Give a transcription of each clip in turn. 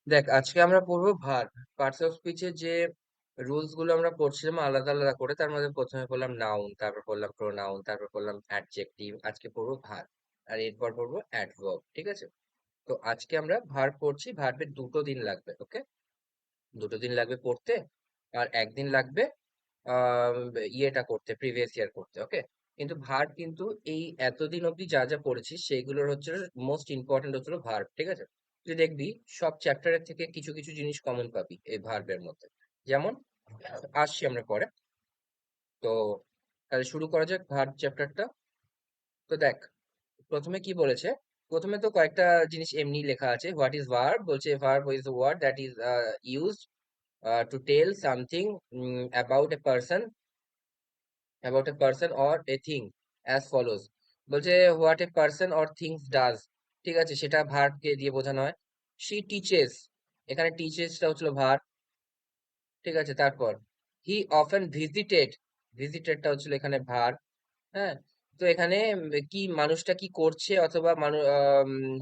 দেখ, আজকে আমরা পড়বো ভার্ব। পার্টস অফ স্পিচের যে রুলস গুলো আমরা পড়ছিলাম আলাদা আলাদা করে, তার মধ্যে প্রথমে পড়লাম নাউন, তারপর পড়লাম প্রোনাউন, তারপর পড়লাম অ্যাডজেক্টিভ। আজকে পড়বো ভার্ব, আর এরপর পড়বো অ্যাডভার্ব। ঠিক আছে? তো আজকে আমরা ভার্ব পড়ছি। ভার্বের 2 দিন লাগবে। ওকে, 2 দিন লাগবে পড়তে, আর একদিন লাগবে আহ ইয়েটা করতে, প্রিভিয়াস ইয়ার করতে। ওকে, কিন্তু ভার্ব কিন্তু এই এতদিন অব্দি যা যা পড়েছিস সেইগুলোর হচ্ছে মোস্ট ইম্পর্টেন্ট হচ্ছিল ভার্ব। ঠিক আছে? তুই দেখবি সব চ্যাপ্টারের থেকে কিছু কিছু জিনিস কমন পাবি এই ভার্বের মধ্যে। যেমন আসছি আমরা পরে। তো তাহলে শুরু করা যাক ভার্ব চ্যাপ্টারটা। তো দেখ, প্রথমে কি বলেছে? প্রথমে তো কয়েকটা জিনিস এমনি লেখা আছে। What is verb? বলছে verb is a word that is used to tell something about a person, or a thing, as follows. বলছে what a person or things does. ঠিক আছে, সেটা ভার্ব কে দিয়ে বোঝানো হয়। শি টিচেস, এখানে টিচেসটা হচ্ছিল ভার্ব। ঠিক আছে, তারপর হি অফেন ভিজিটেড, ভিজিটেডটা হচ্ছিল এখানে ভার্ব। হ্যাঁ, তো এখানে কি মানুষটা কি করছে, অথবা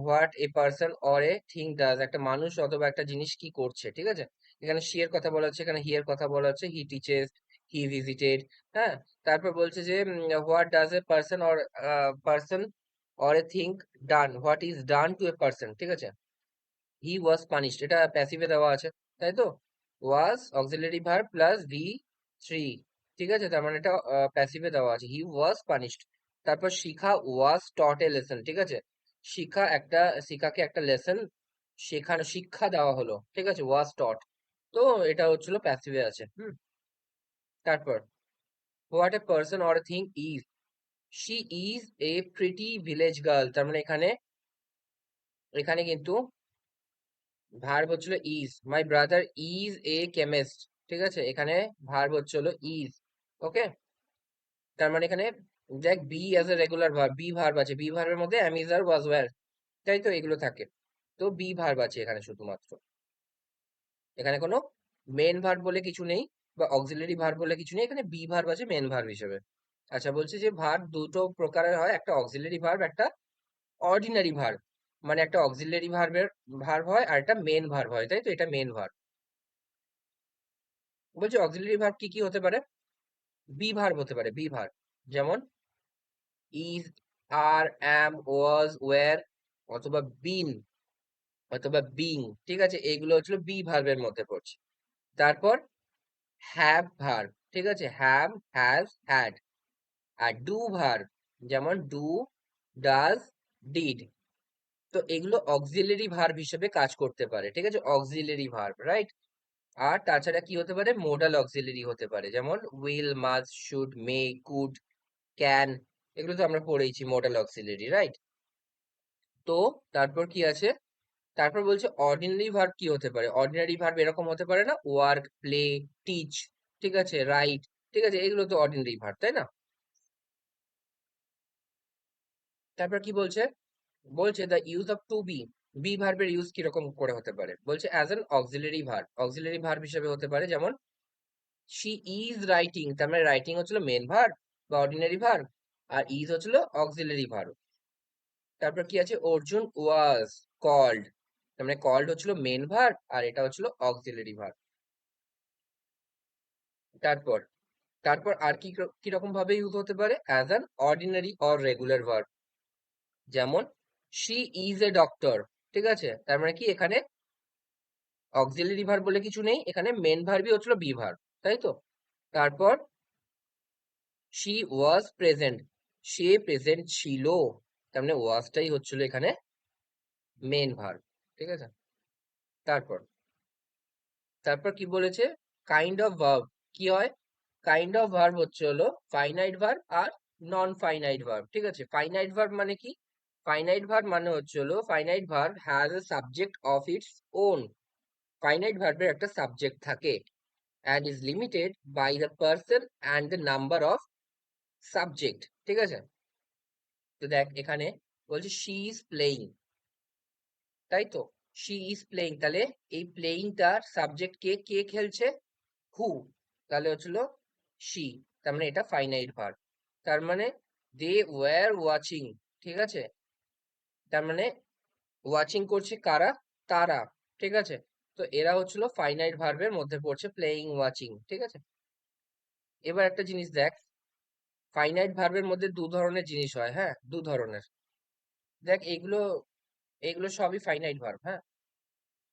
what a person or a thing does, একটা মানুষ অথবা একটা জিনিস কি করছে। ঠিক আছে, এখানে শি এর কথা বলা হচ্ছে, এখানে হি এর কথা বলা হচ্ছে। He teaches, he visited. হ্যাঁ, তারপর বলছে যে what does a person or a thing done, what is done to a person. ঠিক আছে, হি ওয়াজ পানিশড, এটা প্যাসিভে দেওয়া আছে, তাই তো? Was auxiliary verb plus V three. ঠিক আছে, তার মানে এটা প্যাসিভে দেওয়া আছে, হি ওয়াজ পানিশড। তারপর শিখা ওয়াজ টট এ লেসন। ঠিক আছে, শিখা একটা, শিখাকে একটা লেসন শেখানো, শিক্ষা দেওয়া হলো। ঠিক আছে, ওয়াজ টট। তো এটা হচ্ছিল প্যাসিভে আছে। তারপর what a person or thing is, she is a pretty village girl. তার মানে এখানে এখানে কিন্তু ভার্ব হচ্ছিল is. My brother is a chemist. ঠিক আছে, এখানে ভার্ব হচ্ছিল ইজ। ওকে, তার মানে এখানে দেখ, B as a regular verb, be verb আছে, বি ভার্বের মধ্যে অ্যাম, ইজ, আর, ওয়াজ, ওয়্যার, তাই তো এগুলো থাকে। তো বি ভার্ব আছে এখানে শুধুমাত্র। এখানে কোনো মেন ভার্ব বলে কিছু নেই, বা অক্সিলারি ভার্ব বলে কিছু নেই, এখানে বি ভার্ব আছে মেন ভার্ব হিসেবে। আচ্ছা, বলছে যে ভার্ব দুটো প্রকারের হয়, একটা অক্সিলারি ভার্ব, একটা অর্ডিনারি ভার্ব। মানে একটা অক্সিলারি ভার্বের ভার্ব হয়, আর একটা মেন ভার্ব হয়, তাই তো? এটা মেন ভার্ব। বলছে অক্সিলারি ভার্ব কি কি হতে পারে? বি ভার্ব হতে পারে, বি ভার্ব। যেমন is, are, am, was, were, অথবা বিন, অথবা বিং। ঠিক আছে, এইগুলো হচ্ছিল বি ভার্বের মধ্যে পড়ছে। তারপর হ্যাভ ভার্ব। ঠিক আছে, হ্যাভ, হ্যাজ, হ্যাড। আর ডু ভার্ব, যেমন ডু, ডাজ, ডিড। তো এগুলো অক্সিলারি ভার্ব হিসেবে কাজ করতে পারে। ঠিক আছে, অক্সিলারি ভার্ব, রাইট? আর তাছাড়া কি হতে পারে? মোডাল অক্সিলারি হতে পারে, যেমন will, must, should, May, could, can. এগুলো তো আমরা পড়েইছি, মডেল অক্সিলারি, রাইট? তো তারপর কি আছে? তারপর বলছে অর্ডিনারি ভার্ব কি হতে পারে? অর্ডিনারি ভার্ব এরকম হতে পারে না, ওয়ার্ক, প্লে, টিচ। ঠিক আছে, রাইট। ঠিক আছে, এগুলো তো অর্ডিনারি ভার্ব, তাই না? তারপর কি বলছে? বলছে the use of to be, be ভার্বের ইউজ কিরকম করে হতে পারে? বলছে as an auxiliary verb, auxiliary verb হিসেবে হতে পারে। যেমন শি ইজ রাইটিং, তার মানে রাইটিং হচ্ছিল মেন ভার্ব বা অর্ডিনারি ভার্ব, আর ইজ হচ্ছিল অক্সিলারি ভার্ব। তারপর কি আছে? অর্জুন ওয়াজ কল্ড, তার মানে কল্ড হচ্ছিল মেন ভার্ব, আর এটা হচ্ছিল অক্সিলারি ভার্ব। তারপর তারপর আর কি কিরকম ভাবে ইউজ হতে পারে? As an ordinary or regular verb. যেমন শি ইজ এ ডক্টর। ঠিক আছে, তার মানে কি এখানে অক্সিলারি ভার্ব বলে কিছু নেই, এখানে মেন ভার্বই হচ্ছিল বি ভার্ব, তাই তো? তারপর she was present, say present ছিল, তার মানে ওয়াজটাই হচ্ছিল এখানে মেন ভার্ব। ঠিক আছে, তারপর তারপর কি বলেছে? কাইন্ড অফ ভার্ব কি হয়? কাইন্ড অফ ভার্ব হচ্ছে হলো ফাইনাইট ভার্ব আর নন ফাইনাইট ভার্ব। ঠিক আছে, ফাইনাইট ভার্ব মানে কি? ফাইনাইট ভার্ব মানে হচ্ছে হলো, finite verb has a subject of its own. Finite ভার্বের একটা সাবজেক্ট থাকে, and is limited by the person and the number of subject। ঠিক আছে, তো দেখ এখানে বলছে শি ইজ প্লেইং, তাই তো? শি ইজ প্লেইং, তাহলে এই প্লেইংটার সাবজেক্ট কে, কে খেলছে? হু, তাহলে হচ্ছিল শি। তার মানে এটা ফাইনাইট ভার্ব। তার মানে দে ওয়্যার ওয়াচিং। ঠিক আছে, তার মানে ওয়াচিং করছে কারা? তারা। ঠিক আছে, তো এরা হচ্ছিল ফাইনাইট ভার্বের মধ্যে পড়ছে, প্লেইং, ওয়াচিং, ঠিক আছে। এবার একটা জিনিস দেখ, ফাইনাইট ভার্বের মধ্যে দু ধরনের জিনিস হয়, হ্যাঁ, দু ধরনের। দেখ এগুলো এগুলো সবই ফাইনাইট ভার্ব, হ্যাঁ,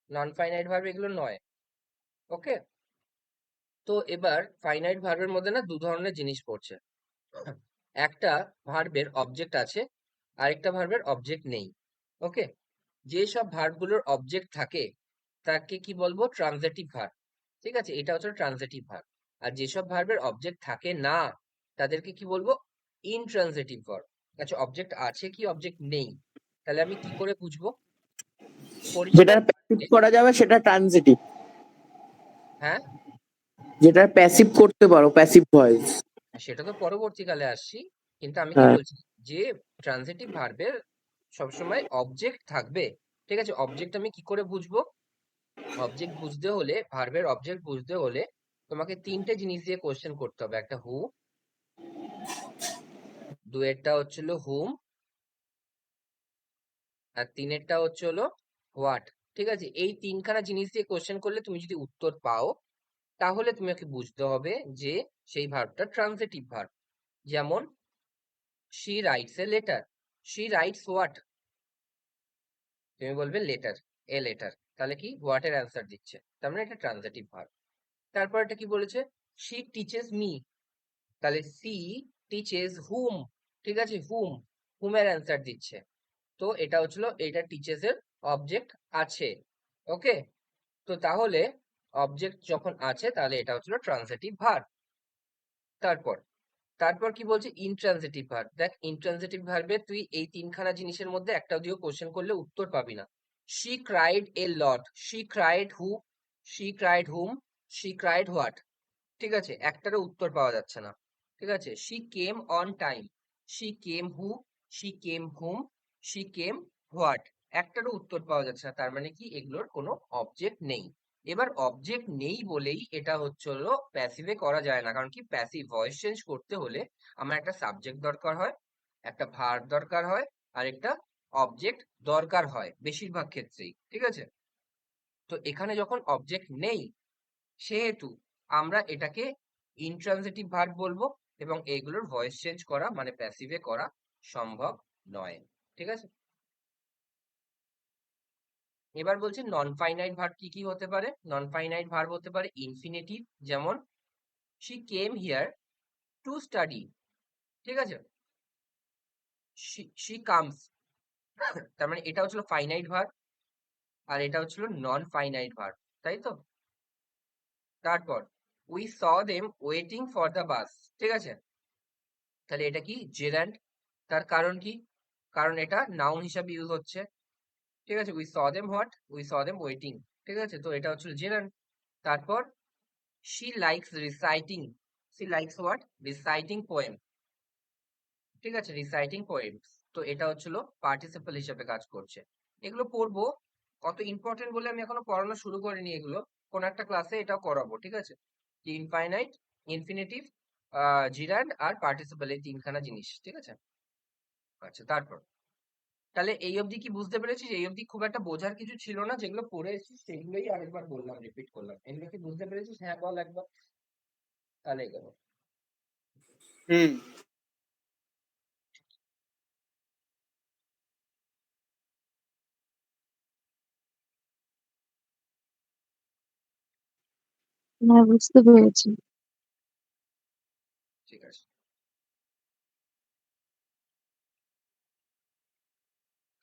নন ফাইনাইট ভার্ব এগুলো নয়। ওকে, তো এবার ফাইনাইট ভার্বের মধ্যে না দু ধরনের জিনিস পড়ছে। একটা ভার্বের অবজেক্ট আছে, আরেকটা ভার্বের অবজেক্ট নেই। ওকে, যেসব ভার্বগুলোর অবজেক্ট থাকে তাকে কি বলবো? Transitive verb. ঠিক আছে, এটা হচ্ছে ট্রানজিটিভ ভার্ব। আর যেসব ভার্বের অবজেক্ট থাকে না তাদেরকে কি বলবো? Intransitive verb. আচ্ছা, অবজেক্ট আছে কি অবজেক্ট নেই, তাহলে আমি কি করে বুঝবো? যেটা পরিষ্কার। প্যাসিভ করা যাবে সেটা ট্রানজিটিভ, হ্যাঁ, যেটা প্যাসিভ করতে পারো, প্যাসিভ ভয়েস। সেটা তো পরবর্তীকালে আসছি, কিন্তু আমি কি হ্যাঁ, বলছি, যে ট্রানজিটিভ ভার্বের সবসময় অবজেক্ট থাকবে। ঠিক আছে, অবজেক্ট আমি কি করে বুঝবো? অবজেক্ট বুঝতে হলে, ভার্বের অবজেক্ট বুঝতে হলে তোমাকে তিনটে জিনিস দিয়ে কোশ্চেন করতে হবে। একটা হু, দুয়েরটা হচ্ছিল হুম, আর তিনেরটা হচ্ছে হলো হোয়াট। ঠিক আছে, এই তিনখানা জিনিস দিয়ে কোশ্চেন করলে তুমি যদি উত্তর পাও, তাহলে তোমাকে বুঝতে হবে যে সেই ভার্বটা ট্রানজিটিভ ভার্ব। যেমন she rights a letter, she rights what, তুমি বলবে লেটার, এ লেটার, তাহলে কি হোয়াট এর অ্যান্সার দিচ্ছে, তার মানে এটা ট্রানজিটিভ ভার্ব। তারপর এটা কি বলেছে? শি টিচেস মি, তাহলে সি টিচেস হুম, ঠিক আছে, হুম, হুমের অ্যান্সার দিচ্ছে। তো এটা হচ্ছিল, এটা টিচেস এর অবজেক্ট আছে। ওকে, তো তাহলে অবজেক্ট যখন আছে তাহলে এটা হচ্ছিল ট্রানজিটিভ ভার্ব। তারপর তারপর কি বলছে? Intransitive verb. দেখ, ইনট্রানজিটিভ ভার্বে তুই এই তিনখানা জিনিসের মধ্যে একটা দিয়েও কোশ্চেন করলে উত্তর পাবি না। She cried a lot, she cried who, she cried whom, she cried what, ঠিক আছে, একটারও উত্তর পাওয়া যাচ্ছে না। ঠিক আছে, she came on time, she came who, she came whom, she came what, একটারও উত্তর পাওয়া যাচ্ছে না, তার মানে কি এগুলোর কোনো অবজেক্ট নেই। এবার অবজেক্ট নেই বলেই এটা হচ্ছে হলো প্যাসিভে করা যায় না, কারণ কি প্যাসিভ ভয়েস চেঞ্জ করতে হলে আমার একটা সাবজেক্ট দরকার হয়, একটা ভার্ব দরকার হয়, আর একটা অবজেক্ট দরকার হয় বেশিরভাগ ক্ষেত্রেই। ঠিক আছে, তো এখানে যখন অবজেক্ট নেই সেহেতু আমরা এটাকে ইনট্রানজিটিভ ভার্ব বলবো, এবং এগুলোর ভয়েস চেঞ্জ করা মানে প্যাসিভে করা সম্ভব নয়। ঠিক আছে, এবার বলছি নন ফাইনাইট ভার্ব কি কি হতে পারে। নন ফাইনাইট ভার্ব হতে পারে ইনফিনিটিভ, যেমন she came here to study, ঠিক আছে, শি কামস, তার মানে এটা হচ্ছিল ফাইনাইট ভার্ব, আর এটা হচ্ছিল নন ফাইনাইট ভার্ব, তাই তো। তারপর we saw them waiting for the bus, ঠিক আছে, তাহলে এটা কি জেরান্ড। তার কারণ কি? কারণ এটা নাউন হিসাবে ইউজ হচ্ছে। ঠিক আছে, we saw them what, we saw them waiting, ঠিক আছে, তো এটা হচ্ছে জেরান্ড। তারপর she likes reciting, she likes what, reciting poem, ঠিক আছে, রিসাইটিং পোয়েমস, তো এটা হচ্ছিল পার্টিসিপল হিসেবে কাজ করছে। এগুলো পড়বো, কত ইম্পর্টেন্ট বলে আমি এখনো পড়ানো শুরু করিনি, এগুলো কোন একটা ক্লাসে এটাও করাবো। ঠিক আছে, ইনফাইনাইট, ইনফিনিটিভ, জিরান্ড আর পার্টিসিপল, এই তিনখানা জিনিস। ঠিক আছে, আচ্ছা, তারপর তাহলে এই অবধি কি বুঝতে পেরেছিস? এই অবধি খুব একটা বোঝার কিছু ছিল না, যেগুলো পড়ে এসেছিস সেগুলোই আরেকবার বললাম, রিপিট করলাম। এগুলো কি বুঝতে পেরেছিস? হ্যাঁ বল একবার, তাহলে এগোবো। হুম। হ্যাঁ, বুঝতে পেরেছি। ঠিক আছে,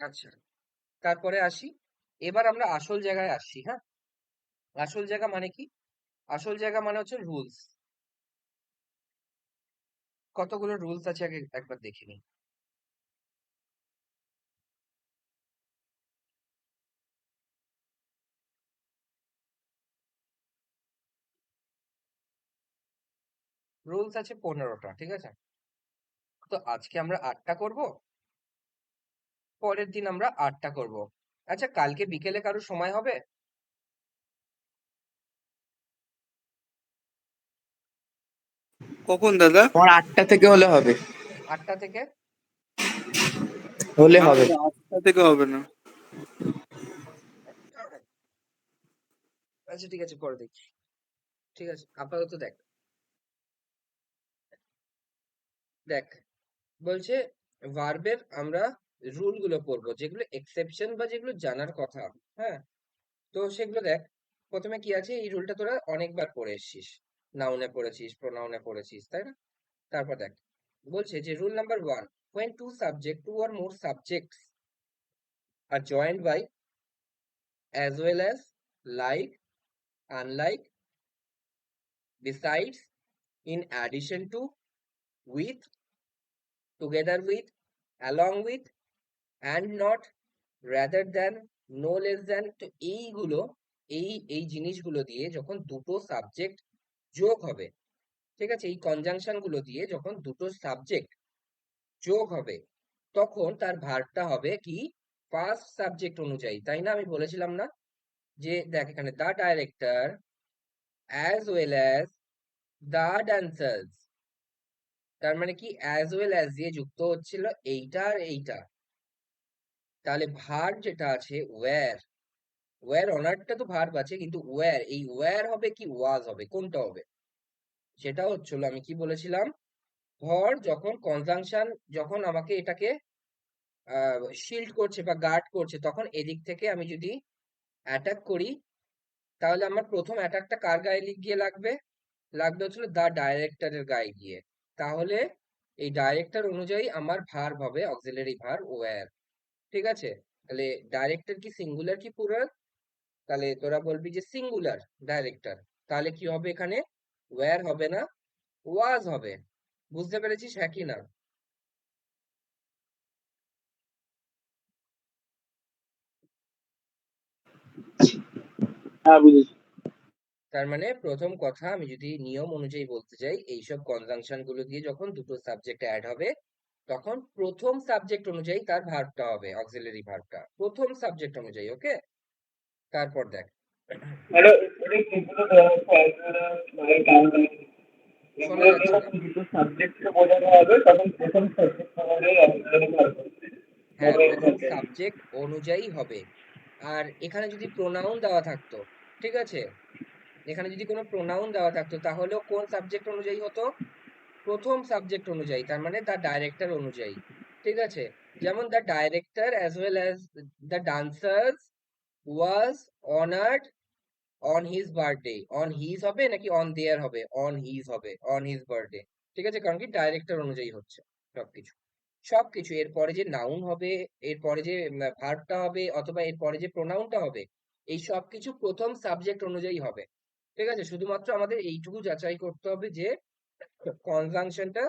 আচ্ছা, তারপরে আসি, এবার আমরা আসল জায়গায় আসছি। হ্যাঁ, আসল জায়গা মানে কি? আসল জায়গা মানে হচ্ছে রুলস। কতগুলো রুলস আছে আগে একবার দেখে নিই। রুলস আছে 15টা, ঠিক আছে, তো আজকে আমরা 8টা করব, পরের দিন আমরা 8টা করব। আচ্ছা, কালকে বিকেলে কারো সময় হবে? কখন দাদা? আমার 8টা থেকে হলে হবে, 8টা থেকে? না হবে। দাদা, 8টা থেকে হবে না। আচ্ছা ঠিক আছে, পরে দেখি। ঠিক আছে, আপাতত দেখ। দেখ, বলছে ভার্বের আমরা রুল গুলো পড়বো, যেগুলো এক্সেপশন বা যেগুলো জানার কথা। হ্যাঁ, তো সেগুলো দেখ। প্রথমে কি আছে, এই রুলটা তোরা অনেকবার পড়ে এসেছিস, নাউনে পড়েছিস, প্রোনাউনে পড়েছিস, তাই না? তারপর দেখ, বলছে যে rule number 1, when two or more subjects are joined by, as well as, like, unlike, besides, in addition to, with, together with, along with, and not, rather than, no less than, তো এইগুলো, এই জিনিসগুলো দিয়ে যখন দুটো subject যোগ হবে, ঠিক আছে, এই কনজাংশন গুলো দিয়ে যখন দুটো সাবজেক্ট যোগ হবে, তখন তার ভার্বটা হবে কি, ফার্স্ট সাবজেক্ট অনুযায়ী, তাই না? আমি বলেছিলাম না যে দেখ এখানে দা ডাইরেক্টর অ্যাজ ওয়েল অ্যাজ দা ডান্সার্স, তার মানে কি অ্যাজ ওয়েল অ্যাজ দিয়ে যুক্ত হচ্ছিল এইটা আর এইটা। তাহলে ভার্ব যেটা আছে ওয়্যার, ওয়্যার অনারটা তো ভার্ব আছে, কিন্তু ওয়্যার, এই ওয়্যার হবে কি ওয়াজ হবে, কোনটা হবে? সেটা হচ্ছিল, আমি কি বলেছিলাম, ধর যখন কনজাংশন, যখন আমাকে এটাকে শিল্ড করছে বা গার্ড করছে, তখন এদিক থেকে আমি যদি অ্যাটাক করি, তাহলে আমার প্রথম অ্যাটাকটা কার গায়ে গিয়ে লাগবে? লাগবে হচ্ছিল দা ডাইরেক্টরের গায়ে গিয়ে। তাহলে এই ডাইরেক্টর অনুযায়ী আমার ভার্ব হবে অক্সিলারি ভার্ব ওয়্যার। ঠিক আছে, তাহলে ডাইরেক্টর কি সিঙ্গুলার কি প্লুরাল? তাহলে তোরা বলবি যে সিঙ্গুলার ডাইরেক্টর। তাহলে কি হবে এখানে? ওয়্যার হবে না, ওয়াজ হবে। বুঝতে পেরেছিস হ্যাঁ কি না? হ্যাঁ, বুঝেছি। তার মানে প্রথম কথা, আমি যদি নিয়ম অনুযায়ী বলতে চাই, এইসব কনজাংশন গুলো দিয়ে যখন দুটো সাবজেক্ট অ্যাড হবে, তখন প্রথম সাবজেক্ট অনুযায়ী তার ভার্বটা হবে, অক্সিলারি ভার্বটা প্রথম সাবজেক্ট অনুযায়ী। ওকে, তারপর দেখ, মানে এটা যেগুলো দেওয়া হচ্ছে মানে টাইমলাইন, শোনা এগুলো দিয়ে যাচ্ছে না। যখন দুটো সাবজেক্টকে বোঝানো হবে তখন প্রথম সাবজেক্ট অনুযায়ী অক্সিলারি ভার্ব হবে। হ্যাঁ, প্রথম সাবজেক্ট অনুযায়ী হবে। আর এখানে যদি প্রোনাউন দেওয়া থাকতো, ঠিক আছে, এখানে যদি কোনো প্রোনাউন দেওয়া থাকতো, তাহলেও কোন সাবজেক্ট অনুযায়ী হতো? প্রথম সাবজেক্ট অনুযায়ী, তার মানে দ্য ডাইরেক্টর অনুযায়ী। ঠিক আছে, যেমন the director as well as the dancers was honoured on his birthday. On his হবে নাকি অন দেয়ার হবে? অন হিজ হবে, অন হিজ বার্থডে। ঠিক আছে, কারণ কি ডাইরেক্টর অনুযায়ী হচ্ছে সবকিছু। সবকিছু এরপরে যে নাউন হবে, এরপরে যে ভার্বটা হবে, অথবা এরপরে যে প্রোনাউনটা হবে, এই সবকিছু প্রথম সাবজেক্ট অনুযায়ী হবে। ঠিক আছে, শুধুমাত্র আমাদের এইটুকু যাচাই করতে হবে যে কনজাংশনটা,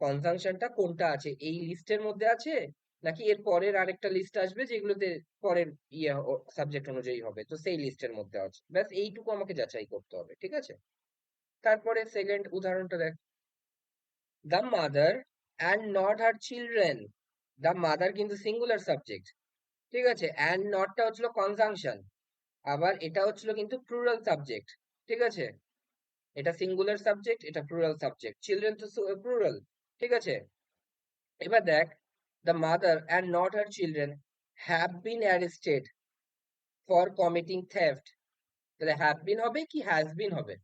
কনজাংশনটা কোনটা আছে, এই লিস্টের মধ্যে আছে, নাকি এর পরের আরেকটা লিস্ট আসবে যেগুলোতে পরের ইয়ে সাবজেক্ট অনুযায়ী হবে, তো সেই লিস্টের মধ্যে আছে। ব্যাস এইটুকু আমাকে যাচাই করতে হবে। ঠিক আছে, তারপরে সেকেন্ড উদাহরণটা দেখ, the mother and not her children. The mother কিন্তু সিঙ্গুলার সাবজেক্ট, ঠিক আছে, অ্যান্ড নটটা হচ্ছিল কনজাংশন, আবার এটা হচ্ছিল কিন্তু প্লুরাল সাবজেক্ট। ঠিক আছে, এটা সিঙ্গুলার সাবজেক্ট, এটা প্লুরাল সাবজেক্ট, চিলড্রেন তো প্লুরাল। ঠিক আছে, এবার দেখ, the mother and not her children have been arrested for committing theft. তাহলে হ্যাভ বিন হবে কি হ্যাজ বিন হবে?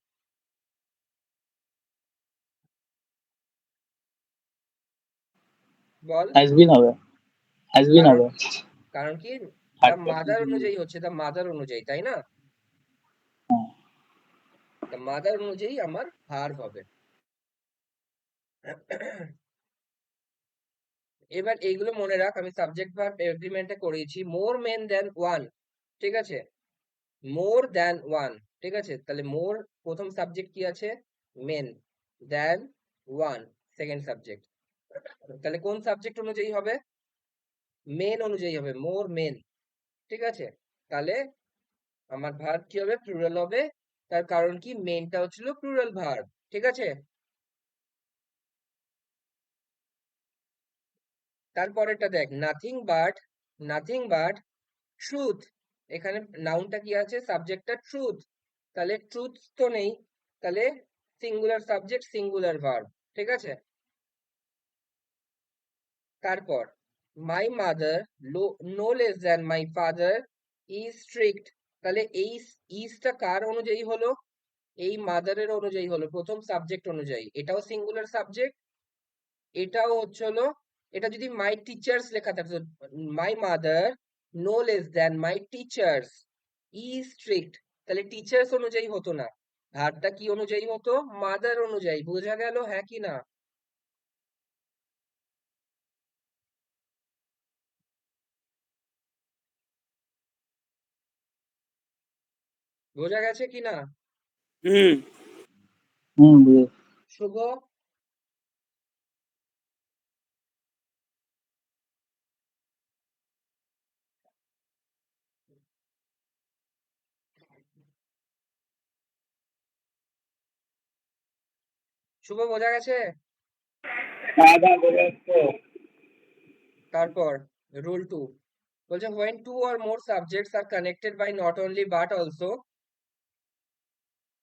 বল। হ্যাজ বিন হবে, হ্যাজ বিন কারণ, হবে। কারণ কি, the third person mother singular. অনুযায়ী হচ্ছে, দ্য মাদার অনুযায়ী, তাই না? হ্যাঁ। দ্য মাদার অনুযায়ী আমার ভার্ব হবে। এবার এইগুলো মনে রাখ, আমি সাবজেক্ট ভার্ব এগ্রিমেন্টে করেছি, মোর মেন দেন ওয়ান। ঠিক আছে, মোর দেন ওয়ান। ঠিক আছে, তাহলে মোর প্রথম সাবজেক্ট কি আছে? মেন। দেন ওয়ান সেকেন্ড সাবজেক্ট। তাহলে কোন সাবজেক্ট অনুযায়ী হবে? মেন অনুযায়ী হবে, মোর মেন। ঠিক আছে, তাহলে আমার ভার্ব কি হবে? প্লুরাল হবে। তার কারণ কি, মেনটা হচ্ছিল প্লুরাল ভার্ব। ঠিক আছে, তারপরেরটা দেখ, nothing but, nothing but truth. এখানে নাউনটা কি আছে? সাবজেক্টটা ট্রুথ, তাহলে ট্রুথ তো নেই, তাহলে সিঙ্গুলার সাবজেক্ট সিঙ্গুলার ভার্ব। ঠিক আছে, তারপর my mother no less than my father is strict. তাহলে এই ইজটা কার অনুযায়ী হলো? এই মাদারের অনুযায়ী হলো, প্রথম সাবজেক্ট অনুযায়ী। এটাও সিঙ্গুলার সাবজেক্ট, এটাও হচ্ছে হলো, এটা যদি মাই টিচার্স লেখা থাকতো, my mother no less than my teachers is strict, তাহলে টিচার্স অনুযায়ী হতো না, ভার্বটা কি অনুযায়ী হতো? মাদার অনুযায়ী। বোঝা গেল হ্যাঁ কি না? বোঝা গেছে কি না? হুম। বুঝেছি। শুভ, শুভ বোঝা গেছে? হ্যাঁ হ্যাঁ বোঝা যাচ্ছে। তারপর রুল 2 বলছে when two or more subjects are connected by not only but also,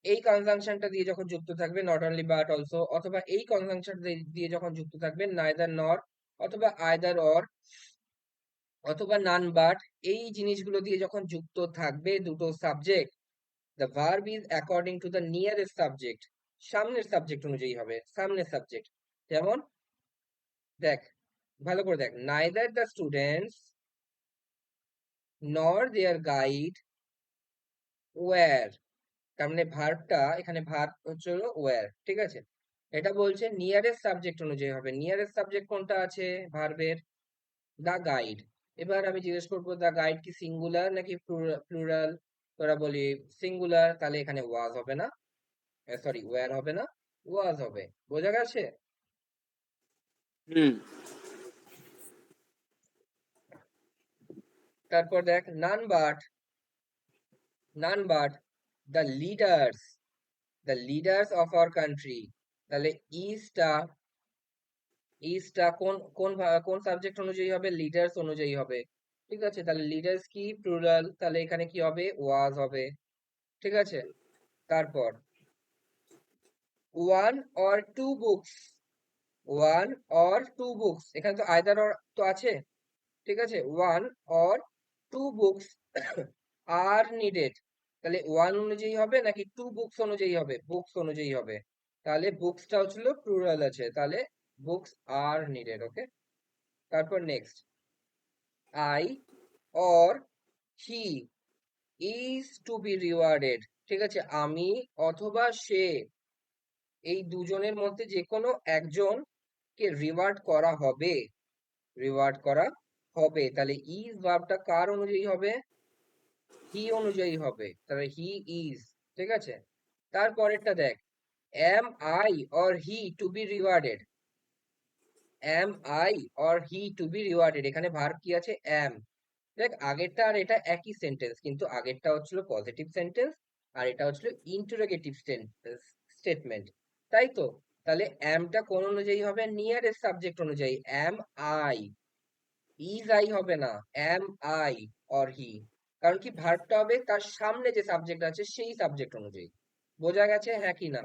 এই কনজাংশনটা দিয়ে যখন যুক্ত থাকবে নট অনলি বাট অলসো, অথবা এই কনজাংশন দিয়ে যখন যুক্ত থাকবে নাইদার নর, অথবা আইদার অর, অথবা নান বাট, এই জিনিসগুলো দিয়ে যখন যুক্ত থাকবে দুটো subject, the verb is according to the nearest subject, সামনের সাবজেক্ট অনুযায়ী হবে, সামনের সাবজেক্ট। যেমন দেখ, ভালো করে দেখ, নাইদার দ্য স্টুডেন্টস নর দেয়ার গাইড ওয়্যার, তার মানে ভার্বটা এখানে ভার্ব হচ্ছে হলো ওয়্যার, ঠিক আছে? এটা বলছে নিয়ারেস্ট সাবজেক্ট অনুযায়ী হবে। নিয়ারেস্ট সাবজেক্ট কোনটা আছে ভার্বের? দা গাইড। এবার আমি জিজ্ঞেস করবো দা গাইড কি সিঙ্গুলার নাকি প্লুরাল? তোরা বলি সিঙ্গুলার, তাহলে এখানে ওয়াজ হবে না, সরি ওয়্যার হবে না, ওয়াজ হবে। বোঝা গেছে? হুম। তারপর দেখ none but the leaders, the leaders of our country, তাহলে ইজটা কোন কোন কোন সাবজেক্ট অনুযায়ী হবে? লিডার্স অনুযায়ী হবে, ঠিক আছে? তাহলে লিডার্স কি প্লুরাল, তাহলে এখানে কি হবে? ওয়াজ হবে, ঠিক আছে? তারপর one or two books, one or two books, এখানে তো আইদার অর তো আছে, ঠিক আছে? One or two books are needed, তাহলে ওয়ান অনুযায়ী হবে নাকি টু বুকস অনুযায়ী হবে? বুকস অনুযায়ী হবে, তাহলে বুকসটা হচ্ছিল প্লুরাল আছে, তাহলে বুকস আর নিডেড। ওকে, তারপর next, I or he is to be rewarded, ঠিক আছে? আমি অথবা সে, এই দুজনের মধ্যে যে কোনো একজনকে রিওয়ার্ড করা হবে, রিওয়ার্ড করা হবে, তাহলে ইজ ভার্বটা কার অনুযায়ী হবে? হি অনুযায়ী হবে, তাহলে হি ইজ, ঠিক আছে? তারপরেরটা দেখ, am I or he to be rewarded, am I or he to be rewarded, এখানে ভার্ব কি আছে? এম। দেখ আগেরটা আর এটা একই সেন্টেন্স, কিন্তু আগেরটা হচ্ছিল পজিটিভ সেন্টেন্স আর এটা হচ্ছিল ইন্টারোগেটিভ স্টেটমেন্ট, তাই তো? তাহলে অ্যামটা কোন অনুযায়ী হবে? নিয়ারেস্ট সাবজেক্ট অনুযায়ী, অ্যাম আই, ইজ আই হবে না, অ্যাম আই অর হি, কারণ কি ভার্বটা হবে তার সামনে যে সাবজেক্ট আছে সেই সাবজেক্ট অনুযায়ী। বোঝা গেছে হ্যাঁ কি না?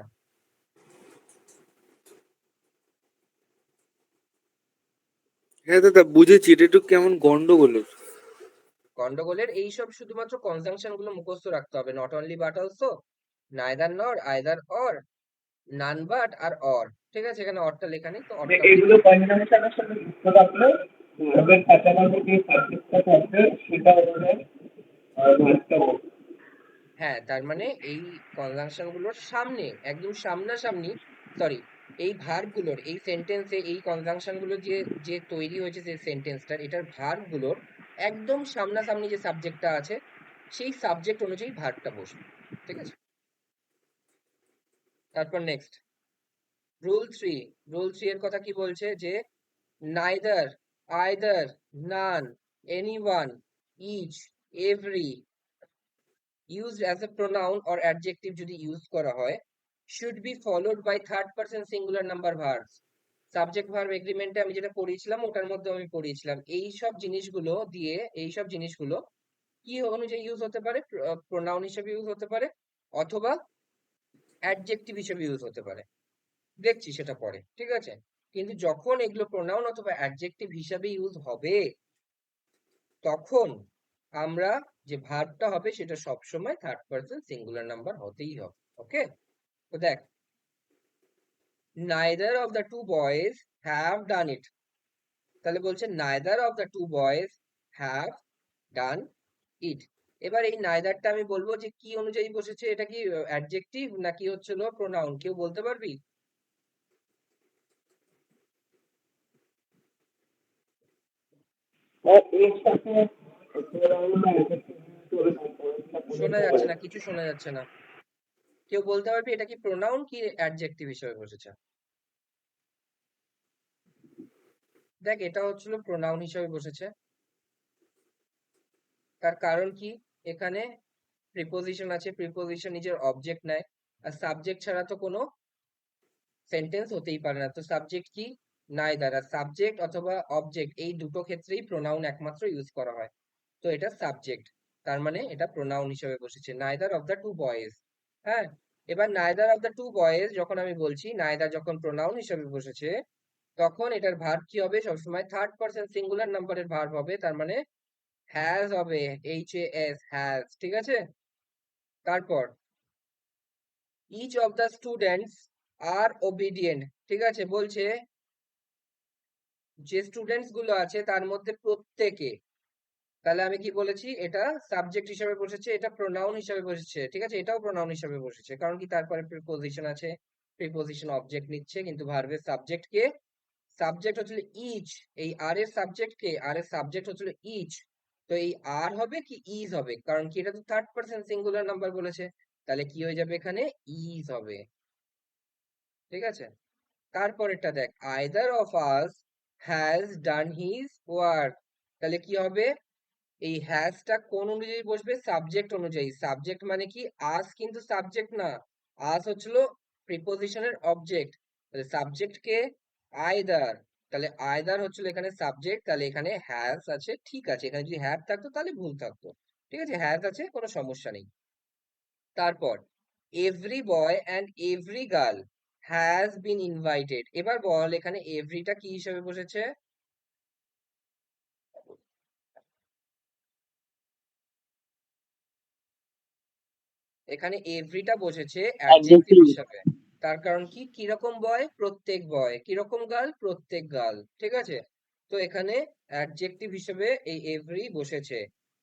হ্যাঁ দাদা বুঝেছি, এটা একটু কেমন গন্ডগোলের। গন্ডগোলের এইসব শুধুমাত্র কনজাংশন গুলো মুখস্থ রাখতে হবে, not only but also, neither nor, either or, none but আর অর, ঠিক আছে? এখানে অরটা লেখা নেই, তো যে অরটা এগুলো লিখবি। কনজাংশনের সাথে যুক্ত থাকলে ভার্বের কাছাকাছি যে সাবজেক্টটা থাকবে সেটা অনুযায়ী ভার্বটা বলবে। হ্যাঁ, তার মানে এই কনজাংশন গুলোর সামনে, একদম সামনাসামনি, সরি, এই ভার্ব গুলোর, এই সেন্টেন্সে এই কনজাংশন গুলো যে যে তৈরি হয়েছে যে সেন্টেন্সটার, এটার ভার্ব গুলোর একদম সামনাসামনি যে সাবজেক্টটা আছে সেই সাবজেক্ট অনুযায়ী ভার্বটা বসবে, ঠিক আছে? তারপর নেক্সট রুল 3, রুল 3 এর কথা কি বলছে? যে neither, either, none, anyone, each, every used as a pronoun or adjective যদি ইউজ করা হয় should be followed by third person singular number verbs, subject verb এগ্রিমেন্টে আমি যেটা পড়িয়েছিলাম ওটার মধ্যে আমি পড়িয়েছিলাম এই সব জিনিসগুলো দিয়ে, এই সব জিনিসগুলো কি অনুযায়ী ইউজ হতে পারে? প্রোনাউন হিসেবে ইউজ হতে পারে অথবা অ্যাডজেক্টিভ হিসেবে ইউজ হতে পারে, দেখছি সেটা পরে, ঠিক আছে? কিন্তু যখন এগুলো প্রোনাউন অথবা অ্যাডজেক্টিভ হিসাবে ইউজ হবে তখন আমরা যে ভার্বটা হবে সেটা সবসময় থার্ড পারসন সিঙ্গুলার নাম্বার হতেই হবে। ওকে, তো দেখ, neither of the two boys have done it, তাহলে বলছে neither of the two boys have done it। এবার এই নাইদারটা আমি বলবো যে কি অনুযায়ী বসেছে, এটা কি অ্যাডজেক্টিভ নাকি হচ্ছিল প্রোনাউন, কেউ বলতে পারবি? আর এর সাথে pronoun বা adjective করে তারপরে শোনা বলতে যাচ্ছে পারে। না, কিছু শোনা যাচ্ছে না। কেউ বলতে পারবি এটা কি প্রোনাউন কি অ্যাডজেক্টিভ হিসেবে বসেছে? দেখ, এটা হচ্ছিল প্রোনাউন হিসেবে বসেছে। তার কারণ কি, এখানে প্রিপোজিশন আছে, প্রিপোজিশন নিজের অবজেক্ট নেয়, আর সাবজেক্ট ছাড়া তো কোনো সেন্টেন্স হতেই পারে না। তো সাবজেক্ট কি, নাইদার, আর সাবজেক্ট অথবা অবজেক্ট এই দুটো ক্ষেত্রেই প্রোনাউন একমাত্র ইউজ করা হয়। তো এটা সাবজেক্ট, তার মানে এটা প্রোনাউন হিসেবে বসেছে, neither of the two boys. হ্যাঁ, এবার neither of the two boys যখন আমি বলছি, নাইদার যখন প্রোনাউন হিসেবে বসেছে, তখন এটার ভার্ব কি হবে, সবসময় থার্ড পারসন সিঙ্গুলার নাম্বারের ভার্ব হবে, তার মানে হ্যাজ হবে, HAS, হ্যাজ। ঠিক আছে, তারপর each of the students are obedient. ঠিক আছে, বলছে যে স্টুডেন্টস গুলো আছে তার মধ্যে প্রত্যেকে, তাহলে আমি কি বলেছি, এটা সাবজেক্ট হিসেবে বসেছে, এটা প্রোনাউন হিসেবে বসেছে। ঠিক আছে, এটাও প্রোনাউন হিসেবে বসেছে, কারণ কি তারপরে প্রিপোজিশন আছে, প্রিপোজিশন অবজেক্ট নিচ্ছে, কিন্তু ভার্বের সাবজেক্ট কে, সাবজেক্ট হচ্ছিল ইচ। এই আর এর সাবজেক্ট কে, আর এর সাবজেক্ট হচ্ছিল ইচ। তো এই আর হবে কি ইজ হবে, কারণ কি এটা তো থার্ড পারসন সিঙ্গুলার নাম্বার বলেছে, তাহলে কি হয়ে যাবে এখানে, ইজ হবে। ঠিক আছে, তারপরেরটা দেখ, either of us has done his work. তাহলে কি হবে, এই হ্যাজটা কোন অনুযায়ী বসবে, সাবজেক্ট অনুযায়ী। সাবজেক্ট মানে কি, আস কিন্তু সাবজেক্ট না, আস হচ্ছিল প্রিপোজিশনের অবজেক্ট। তাহলে সাবজেক্ট কে, আইদার, তাহলে আইদার হচ্ছিল এখানে সাবজেক্ট, তাহলে এখানে হ্যাজ আছে। ঠিক আছে, এখানে যদি হ্যাভ থাকতো তাহলে ভুল থাকতো। ঠিক আছে, হ্যাজ আছে, কোনো সমস্যা নেই। তারপর every boy and every girl has been invited. এবার বল এখানে এভরিটা কি হিসেবে বসেছে, এখানে এভরিটা বসেছে অ্যাডজেক্টিভ Adjective। হিসাবে। তার কারণ কি, কিরকম বয়, প্রত্যেক বয়, কিরকম গার্ল, প্রত্যেক গার্ল। ঠিক আছে, তো এখানে অ্যাডজেক্টিভ হিসেবে এই এভরি বসেছে।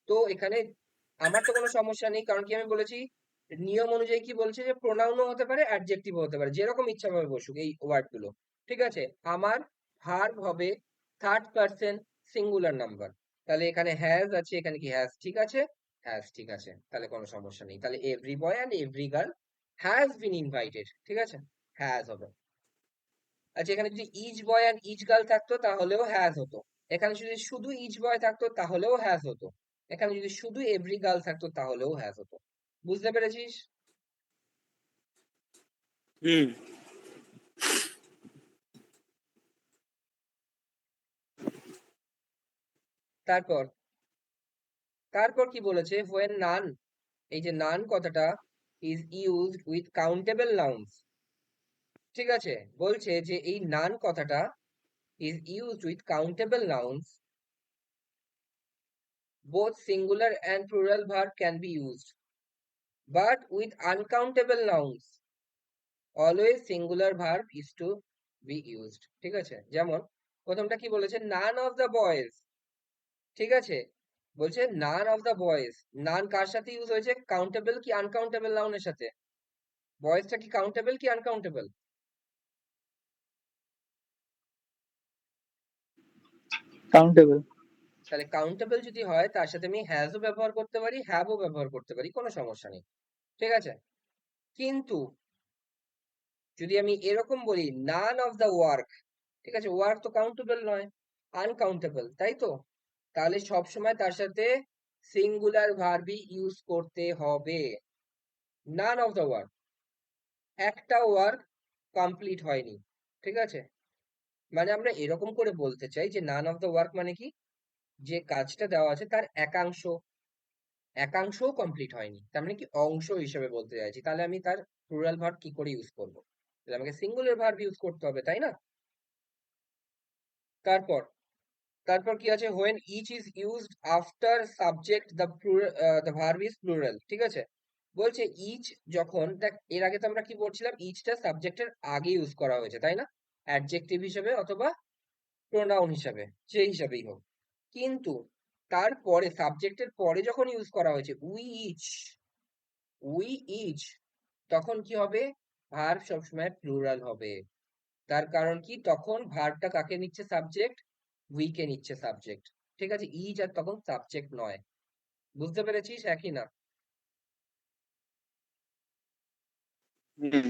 তো এখানে আমার তো কোনো সমস্যা নেই, কারণ কি আমি বলেছি নিয়ম অনুযায়ী, কি বলছে যে প্রোনাউনও হতে পারে, অ্যাডজেক্টিভও হতে পারে, যেরকম ইচ্ছা ভাবে বসুক এই ওয়ার্ড গুলো। ঠিক আছে, আমার ভার্ব হবে থার্ড পারসন সিঙ্গুলার নাম্বার, তাহলে এখানে হ্যাজ আছে, এখানে কি হ্যাজ ঠিক আছে, হ্যাজ ঠিক আছে, তাহলে কোনো সমস্যা নেই। তাহলে every boy and every girl has been invited. ঠিক আছে, হ্যাজ হবে। আচ্ছা, এখানে যদি each boy and each girl থাকতো তাহলেও হ্যাজ হতো। এখানে যদি শুধু ইচ বয় থাকতো তাহলেও হ্যাজ হতো। এখানে যদি শুধু এভরি গার্ল থাকতো তাহলেও হ্যাজ হতো। বুঝতে পেরেছিস? হুম। তারপর তারপর কি বলেছে, when none, এই যে নান কথাটা is used with countable nouns. ঠিক আছে, বলছে যে এই নান কথাটা is used with countable nouns, both singular and plural verb can be used, but with uncountable nouns always singular verb is to be used। ঠিক আছে, যেমন প্রথমটা কি বলেছে, none of the boys। ঠিক আছে, বলছে none of the boys, নান কার সাথে ইউজ হয়েছে, কাউন্টেবল কি আনকাউন্টেবল নাউনের সাথে? বয়েজটা কি কাউন্টেবল কি আনকাউন্টেবল? কাউন্টেবল। তাহলে কাউন্টেবল যদি হয় তার সাথে আমি হ্যাজও ব্যবহার করতে পারি, হ্যাভও ব্যবহার করতে পারি, কোনো সমস্যা নেই। ঠিক আছে, কিন্তু যদি আমি এরকম বলি নান অফ দ্য ওয়ার্ক, ঠিক আছে, ওয়ার্ক তো কাউন্টেবল নয়, আনকাউন্টেবল, তাই তো, তাহলে সব সময় তার সাথে সিঙ্গুলার ভার্বই ইউজ করতে হবে। নান অফ দ্য ওয়ার্ক, একটা ওয়ার্ক কমপ্লিট হয়নি। ঠিক আছে, মানে আমরা এরকম করে বলতে চাই যে নান অফ দ্য ওয়ার্ক মানে কি, যে কাজটা দেওয়া আছে তার একাংশও কমপ্লিট হয়নি, তার মানে কি অংশ হিসেবে বলতে চাইছি। তাহলে আমি তার প্লুরাল ভার্ব কি করে ইউজ করব, তাহলে আমাকে সিঙ্গুলার ভার্ব ইউজ করতে হবে, তাই না? তারপর তারপর কি আছে, when each is used after subject the plural, the verb is plural, ঠিক আছে। বলছে each যখন, দেখ এর আগে তো আমরা কি বলছিলাম, ইচটা সাবজেক্টের আগে ইউজ করা হয়েছে তাই না, অ্যাডজেক্টিভ হিসেবে অথবা প্রোনাউন হিসাবে, যে হিসাবেই হোক। কিন্তু তারপরে সাবজেক্টের পরে যখন ইউজ করা হয়েছে উই ইচ, তখন কি হবে, ভার্ব সবসময় প্লুরাল হবে। তার কারণ কি, তখন ভার্বটা কাকে নিচ্ছে, সাবজেক্ট, উই কে নিচ্ছে সাবজেক্ট, ঠিক আছে। ইচ আর তখন সাবজেক্ট নয়, বুঝতে পেরেছিস, একই না। হুম।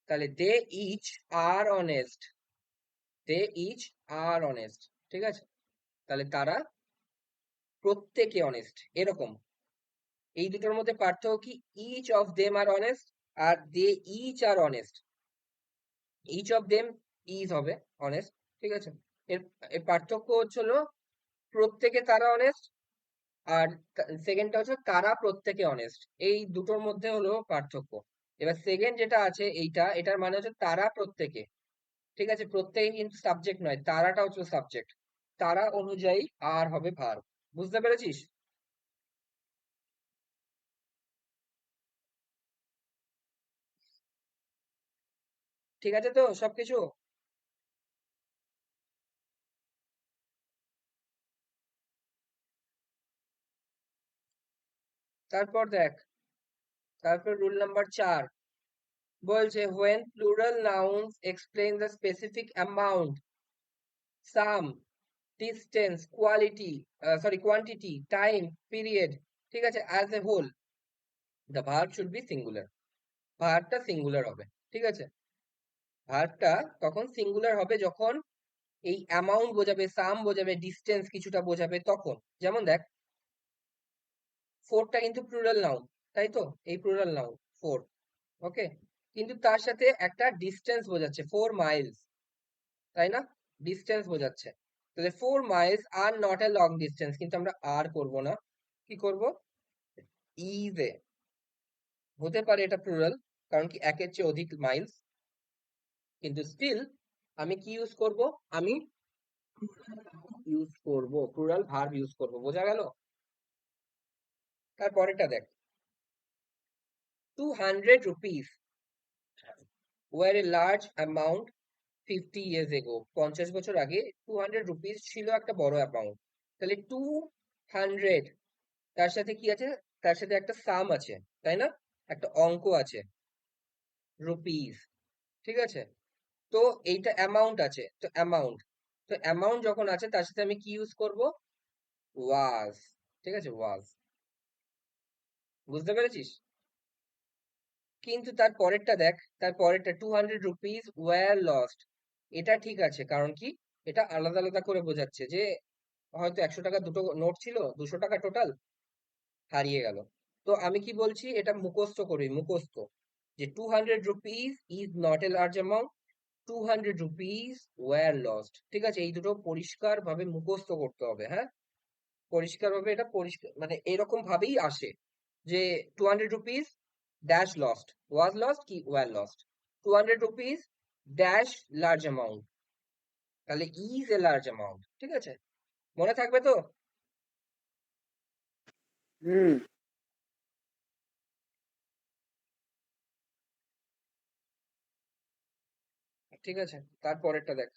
তাহলে they each are honest, they each are honest, ঠিক আছে। তাহলে তারা প্রত্যেকে অনেস্ট, এরকম। এই দুটোর মধ্যে পার্থক্য কি, each of them are honest আর they each are honest. Each of them is হবে অনেস্ট, ঠিক আছে। এর এর পার্থক্য হচ্ছিল প্রত্যেকে তারা অনেস্ট, আর সেকেন্ডটা হচ্ছে তারা প্রত্যেকে অনেস্ট, এই দুটোর মধ্যে হলো পার্থক্য। এবার সেকেন্ড যেটা আছে এইটা, এটার মানে হচ্ছে তারা প্রত্যেকে, ঠিক আছে। প্রত্যেকে কিন্তু সাবজেক্ট নয়, তারাটা হচ্ছে সাবজেক্ট, তারা অনুযায়ী আর হবে ভার্ব, বুঝতে পেরেছিস। ঠিক আছে তো সবকিছু। তারপর দেখ, তারপর রুল নাম্বার 4 বলছে when plural nouns explain the specific amount, sum, distance, quantity, time, period, ঠিক আছে, as a whole, the verb should be singular, ভার্বটা সিঙ্গুলার হবে, ঠিক আছে। ভার্বটা তখন সিঙ্গুলার হবে যখন এই অ্যামাউন্ট বোঝাবে, সাম বোঝাবে, ডিস্টেন্স কিছুটা বোঝাবে, তখন। যেমন দেখ, ফোরটা কিন্তু প্লুরাল নাউন, তাই তো, এই প্লুরাল নাউন ফোর, ওকে। কিন্তু তার সাথে একটা ডিস্টেন্স বোঝাচ্ছে, 4 মাইলস, তাই না, ডিস্টেন্স বোঝাচ্ছে। তাহলে 4 miles are not a long distance, কিন্তু আমরা আর করব না, কি করব, ইজ এ। হতে পারে এটা প্লুরাল, কারণ কি একের চেয়ে অধিক মাইলস, কিন্তু স্টিল আমি কি ইউজ করব, আমি ইউজ করব প্লুরাল ভার্ব ইউজ করব, বোঝা গেল। তারপরেরটা দেখ, 200 rupees were a large amount 50 years ago, 50 বছর আগে 200 রুপিস ছিল একটা বড় অ্যামাউন্ট। তাহলে 200, তার সাথে কি আছে, তার সাথে একটা সাম আছে, তাই না, একটা অঙ্ক আছে, রুপিস, ঠিক আছে। তো এইটা অ্যামাউন্ট আছে, তো অ্যামাউন্ট, তো অ্যামাউন্ট যখন আছে তার সাথে আমি কি ইউজ করব, ওয়াজ, ঠিক আছে, ওয়াজ, বুঝতে পেরেছিস। কিন্তু তার পরেরটা দেখ, তার পরেরটা 200 রুপিস ওয়্যার লস্ট, এটা ঠিক আছে, কারণ কি, এটা আলাদা আলাদা করে বোঝাচ্ছে যে হয়তো 100 টাকা দুটো নোট ছিল, 200 টাকা টোটাল হারিয়ে গেল। তো আমি কি বলছি, এটা মুখস্থ করি, মুখস্থ, যে 200 rupees is not a large amount, 200 rupees were lost, ঠিক আছে। এই দুটো পরিষ্কার ভাবে মুখস্থ করতে হবে, হ্যাঁ, পরিষ্কার ভাবে, এটা পরিষ্কার মানে এরকম ভাবেই আসে যে 200 rupees dash lost, was lost কি were lost, 200 rupees dash large amount, তাহলে ইজ এ লার্জ অ্যামাউন্ট, ঠিক আছে, মনে থাকবে তো। হুম। ঠিক আছে, তারপরেরটা দেখ,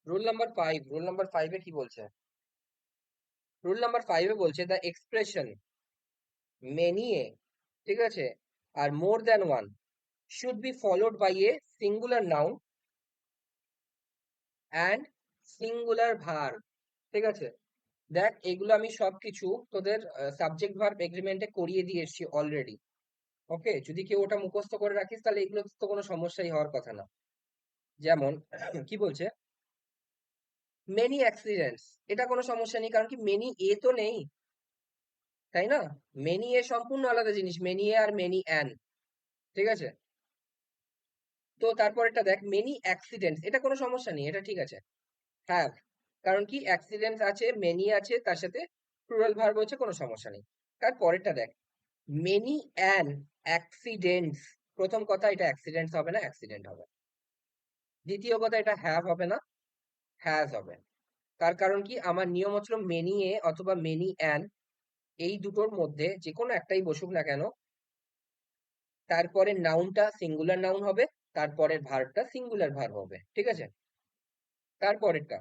রুল নাম্বার 5 কি বলছে, রুল নাম্বার 5 বলছে দ্য এক্সপ্রেশন মেনি এ, ঠিক আছে, আর more than one should be followed by a singular noun and singular verb, ঠিক আছে। দেখ এগুলো আমি সবকিছু তোদের সাবজেক্ট ভার্ব এগ্রিমেন্টে করিয়ে দিয়ে এসেছি অলরেডি, ওকে। যদি কেউ ওটা মুখস্থ করে রাখিস তাহলে এগুলো তো কোনো সমস্যাই হওয়ার কথা না। যেমন কি বলছে, মেনি অ্যাক্সিডেন্টস, এটা কোনো সমস্যা নেই, কারণ কি মেনি এ তো নেই, তাই না, মেনি এ সম্পূর্ণ আলাদা জিনিস, many a are many an, ঠিক আছে। তো তারপরেরটা দেখ, মেনি অ্যাক্সিডেন্টস, এটা কোনো সমস্যা নেই, এটা ঠিক আছে, হ্যাভ, কারণ কি অ্যাক্সিডেন্টস আছে, মেনি আছে, তার সাথে প্লুরাল ভার্ব হচ্ছে, কোনো সমস্যা নেই। তারপরেরটা দেখ, মেনি অ্যান অ্যাক্সিডেন্টস, প্রথম কথা এটা অ্যাক্সিডেন্টস হবে না, অ্যাক্সিডেন্ট হবে। দ্বিতীয় কথা এটা হ্যাভ হবে না, হ্যাজ হবে। তার কারণ কি, আমার নিয়ম হচ্ছিল মেনি এ অথবা মেনি অ্যান, এই দুটোর মধ্যে যে কোনো একটাই বসুক না কেন, তারপরে নাউনটা সিঙ্গুলার নাউন হবে, তারপরের ভার্বটা সিঙ্গুলার ভার্ব হবে। ঠিক আছে, তারপরেরটা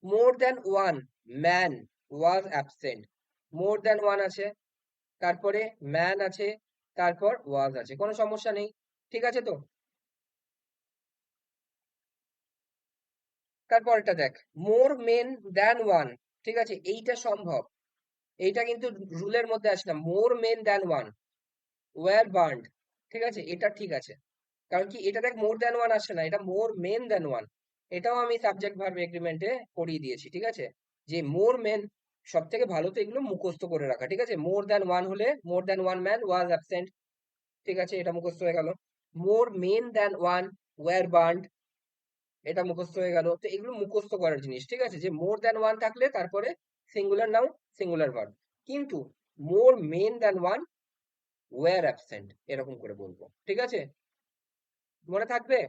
মোর than one man was absent. More than one আছে, তারপরে ম্যান আছে, তারপর ওয়াজ আছে, কোনো সমস্যা নেই। ঠিক আছে তো, তারপরটা দেখ, মোর মেন দ্যান ওয়ান। ঠিক আছে, এইটা সম্ভব, এইটা কিন্তু রুলের মধ্যে আসে না। More men than one were burned. ঠিক আছে, এটা ঠিক আছে, কারণ কি এটা দেখ মোর দ্যান ওয়ান আসে না, এটা মোর মেন দ্যান ওয়ান। এটাও আমি সাবজেক্ট ভার্ব এগ্রিমেন্টে পড়িয়ে দিয়েছি। ঠিক আছে, যে মোর মেন, সব থেকে ভালো তো এগুলো মুখস্থ করে রাখা। ঠিক আছে, মোর দ্যান ওয়ান হলে more than one man was absent. ঠিক আছে, এটা মুখস্থ হয়ে গেল। More men than one were burned, এটা মুখস্থ হয়ে গেল। তো এগুলো মুখস্থ করার জিনিস। ঠিক আছে, যে মোর দ্যান ওয়ান থাকলে তারপরে সিঙ্গুলার নাউন সিঙ্গুলার ভার্ব, কিন্তু more men than one were absent এরকম করে বলবো। ঠিক আছে, মনে থাকবে?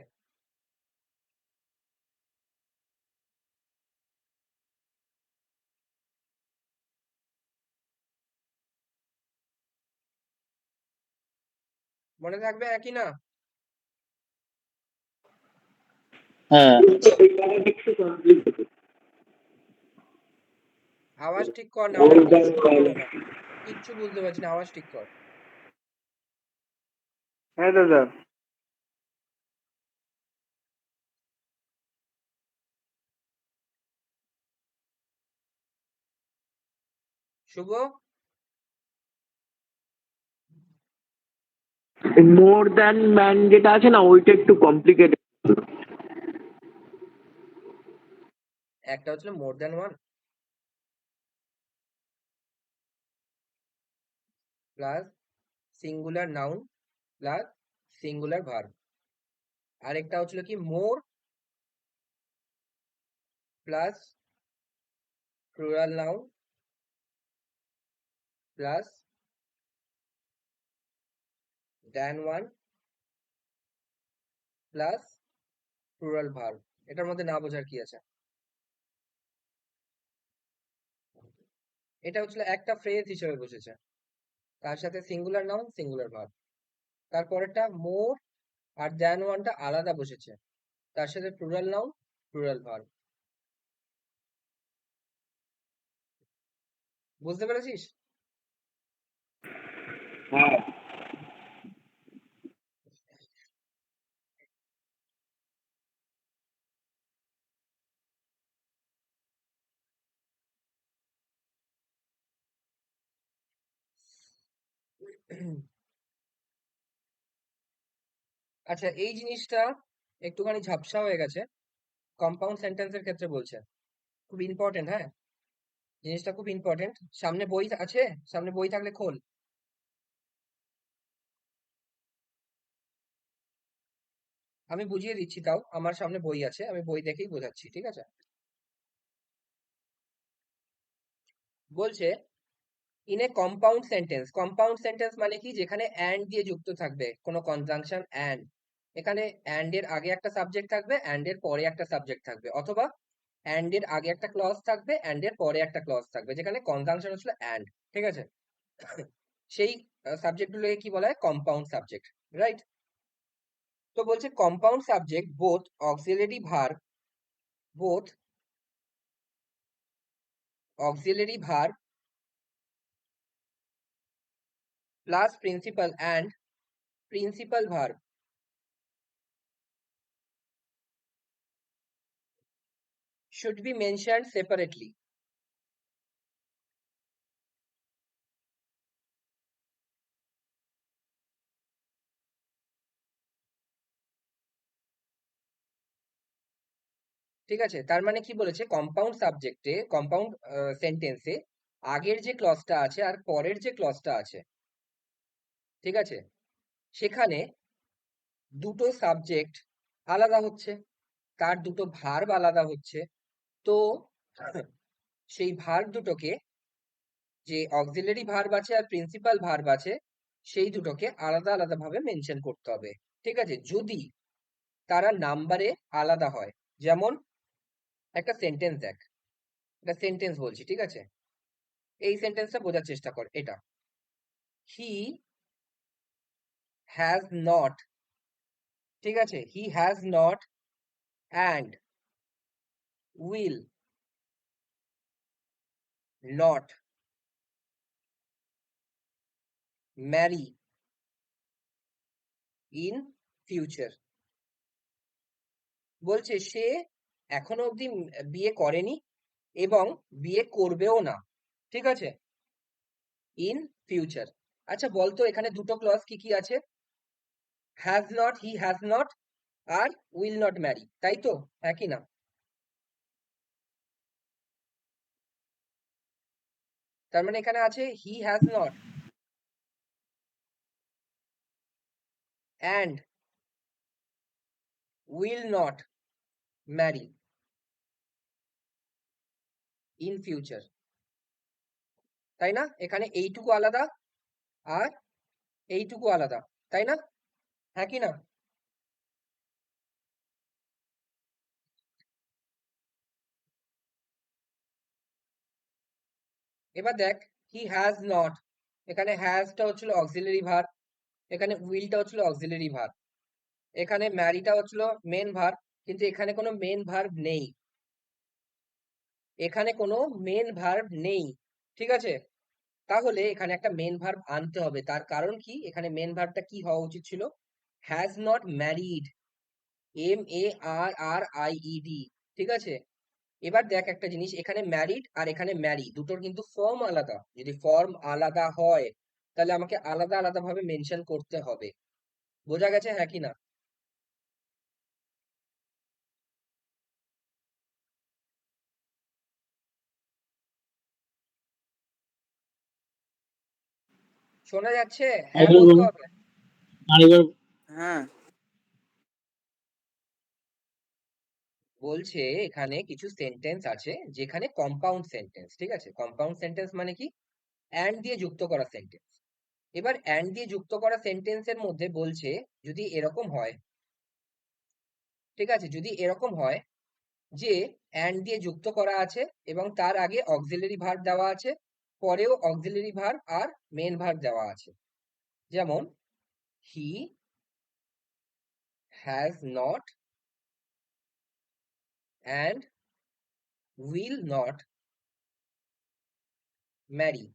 মনে থাকবে একই না? হ্যাঁ। আওয়াজ ঠিক কর, না হলে কিচ্ছু বুঝতে পারবো না, কিচ্ছু বুঝতে পারছি না, আওয়াজ ঠিক কর। হ্যাঁ দাদা। শুভ, মোর দ্যান ম্যান যেটা আছে না, ওইটা একটু কমপ্লিকেটেড। একটা হচ্ছে more than one plus singular noun plus singular verb, আরেকটা হচ্ছিল কি more plus plural noun plus than one plus plural verb. এটার মধ্যে না বোঝার কি আছে? এটা হচ্ছিল একটা ফ্রেজ হিসেবে বসেছে, তার সাথে সিঙ্গুলার নাউন সিঙ্গুলার ভার্ব। তারপরেরটা মোর আর দ্যান ওয়ানটা আলাদা বসেছে, তার সাথে প্লুরাল নাউন প্লুরাল ভার্ব। বুঝতে পেরেছিস? হ্যাঁ। আচ্ছা, এই জিনিসটা একটুখানি ঝাপসা হয়ে গেছে, কম্পাউন্ড সেন্টেন্সের ক্ষেত্রে বলছে, খুব ইম্পর্টেন্ট। হ্যাঁ, জিনিসটা খুব ইম্পর্টেন্ট। সামনে বই আছে, সামনে বই থাকলে খোল। আমি বুঝিয়ে দিচ্ছি, তাও আমার সামনে বই আছে, আমি বই দেখেই বোঝাচ্ছি। ঠিক আছে, বলছে in a compound sentence. Compound sentence মানে কি, যেখানে অ্যান্ড দিয়ে যুক্ত থাকবে, কোনো কনজাংশন অ্যান্ড, এখানে অ্যান্ড এর আগে একটা সাবজেক্ট থাকবে, অ্যান্ড এর পরে একটা সাবজেক্ট থাকবে, অথবা অ্যান্ড এর আগে একটা ক্লজ থাকবে, অ্যান্ড এর পরে একটা ক্লজ থাকবে, যেখানে কনজাংশন হচ্ছিল অ্যান্ড। ঠিক আছে, সেই সাবজেক্টগুলোকে কি বলা হয়? Compound subject, right? তো বলছে compound subject both auxiliary verb, both auxiliary verb plus principal and principal verb should be mentioned separately. ঠিক আছে, তার মানে কি বলেছে, কম্পাউন্ড সাবজেক্টে, কম্পাউন্ড সেন্টেন্সে আগের যে ক্লজটা আছে আর পরের যে ক্লজটা আছে, ঠিক আছে, সেখানে দুটো সাবজেক্ট আলাদা হচ্ছে, তার দুটো ভার্ব আলাদা হচ্ছে। তো সেই ভার্ব দুটোকে, যে অক্সিলারি ভার্ব আছে আর প্রিন্সিপাল ভার্ব আছে, সেই দুটোকে আলাদা আলাদা ভাবে মেনশন করতে হবে। ঠিক আছে, যদি তারা নাম্বারে আলাদা হয়। যেমন একটা সেন্টেন্স দেখ, এটা সেন্টেন্স বলছি, ঠিক আছে? এই সেন্টেন্সটা বোঝার চেষ্টা কর। এটা হি হ্যাজ নট, ঠিক আছে, he has not and will not marry in future. বলছে সে এখনো অবধি বিয়ে করেনি এবং বিয়ে করবেও না, ঠিক আছে, ইন ফিউচার। আচ্ছা বলতো এখানে দুটো ক্লজ কি কি আছে? Has not, he has not, আর উইল নট ম্যারি, তাই তো? হ্যাঁ কি না? তার মানে এখানে আছে he has not and will not marry in future, তাই না? এখানে এইটুকু আলাদা আর এইটুকু আলাদা, তাই না? হ্যাঁ কি না? এবার দেখ, হি হ্যাজ নট, এখানে হ্যাজটা হচ্ছিল অক্সিলারি ভার্ব, এখানে উইলটা হচ্ছিল অক্সিলারি ভার্ব, এখানে ম্যারিটা হচ্ছিল মেন ভার্ব, কিন্তু এখানে কোনো মেন ভার্ব নেই, এখানে কোনো মেন ভার্ব নেই, ঠিক আছে? তাহলে এখানে একটা মেন ভার্ব আনতে হবে। তার কারণ কি? এখানে মেন ভার্বটা কি হওয়া উচিত ছিল? হ্যাজ নট ম্যারিড, MARRIED, ঠিক আছে? এবার দেখ একটা জিনিস, এখানে ম্যারিড আর এখানে ম্যারি, দুটোর কিন্তু ফর্ম আলাদা। যদি ফর্ম আলাদা হয় তাহলে আমাকে আলাদা আলাদা ভাবে মেনশন করতে হবে। বোঝা গেছে হ্যাঁ কি না? শোনা যাচ্ছে? হ্যাঁ আরেকবার বলতে বলুন, হবে। আরেকবার। হ্যাঁ বলছে এখানে কিছু সেন্টেন্স আছে যেখানে কম্পাউন্ড সেন্টেন্স, ঠিক আছে? কম্পাউন্ড সেন্টেন্স মানে কি? অ্যান্ড দিয়ে যুক্ত করা সেন্টেন্স। এবার অ্যান্ড দিয়ে যুক্ত করা সেন্টেন্সের মধ্যে বলছে যদি এরকম হয়, ঠিক আছে, যদি এরকম হয় যে অ্যান্ড দিয়ে যুক্ত করা আছে এবং তার আগে অক্সিলারি ভার্ব দেওয়া আছে, পরেও অক্সিলারি ভার্ব আর মেন ভার্ব দেওয়া আছে। যেমন হি has not and will not Mary,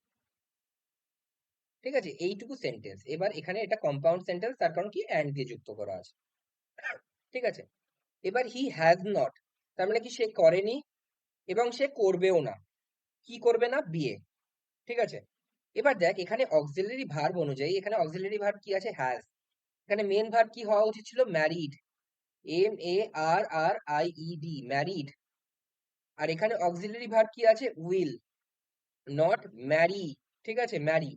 ঠিক আছে? এইটুকু সেন্টেন্স। এবার এখানে এটা কম্পাউন্ড সেন্টেন্স, তার কারণ কি? অ্যান্ড দিয়ে যুক্ত করা আছে, ঠিক আছে? এবার হি হ্যাজ নট, তার মানে কি? সে করেনি এবং সে করবেও না। কি করবে না? বিয়ে, ঠিক আছে? এবার দেখ এখানে অক্সিলারি ভার্ব অনুযায়ী, এখানে অক্সিলারি ভার্ব কি আছে? হ্যাজ। এখানে মেন ভার্ব কি হওয়া উচিত ছিল? Married, MARRIED, married. আর এখানে অক্সিলারি ভার্ব কি আছে? উইল নট ম্যারি, ঠিক আছে, ম্যারি।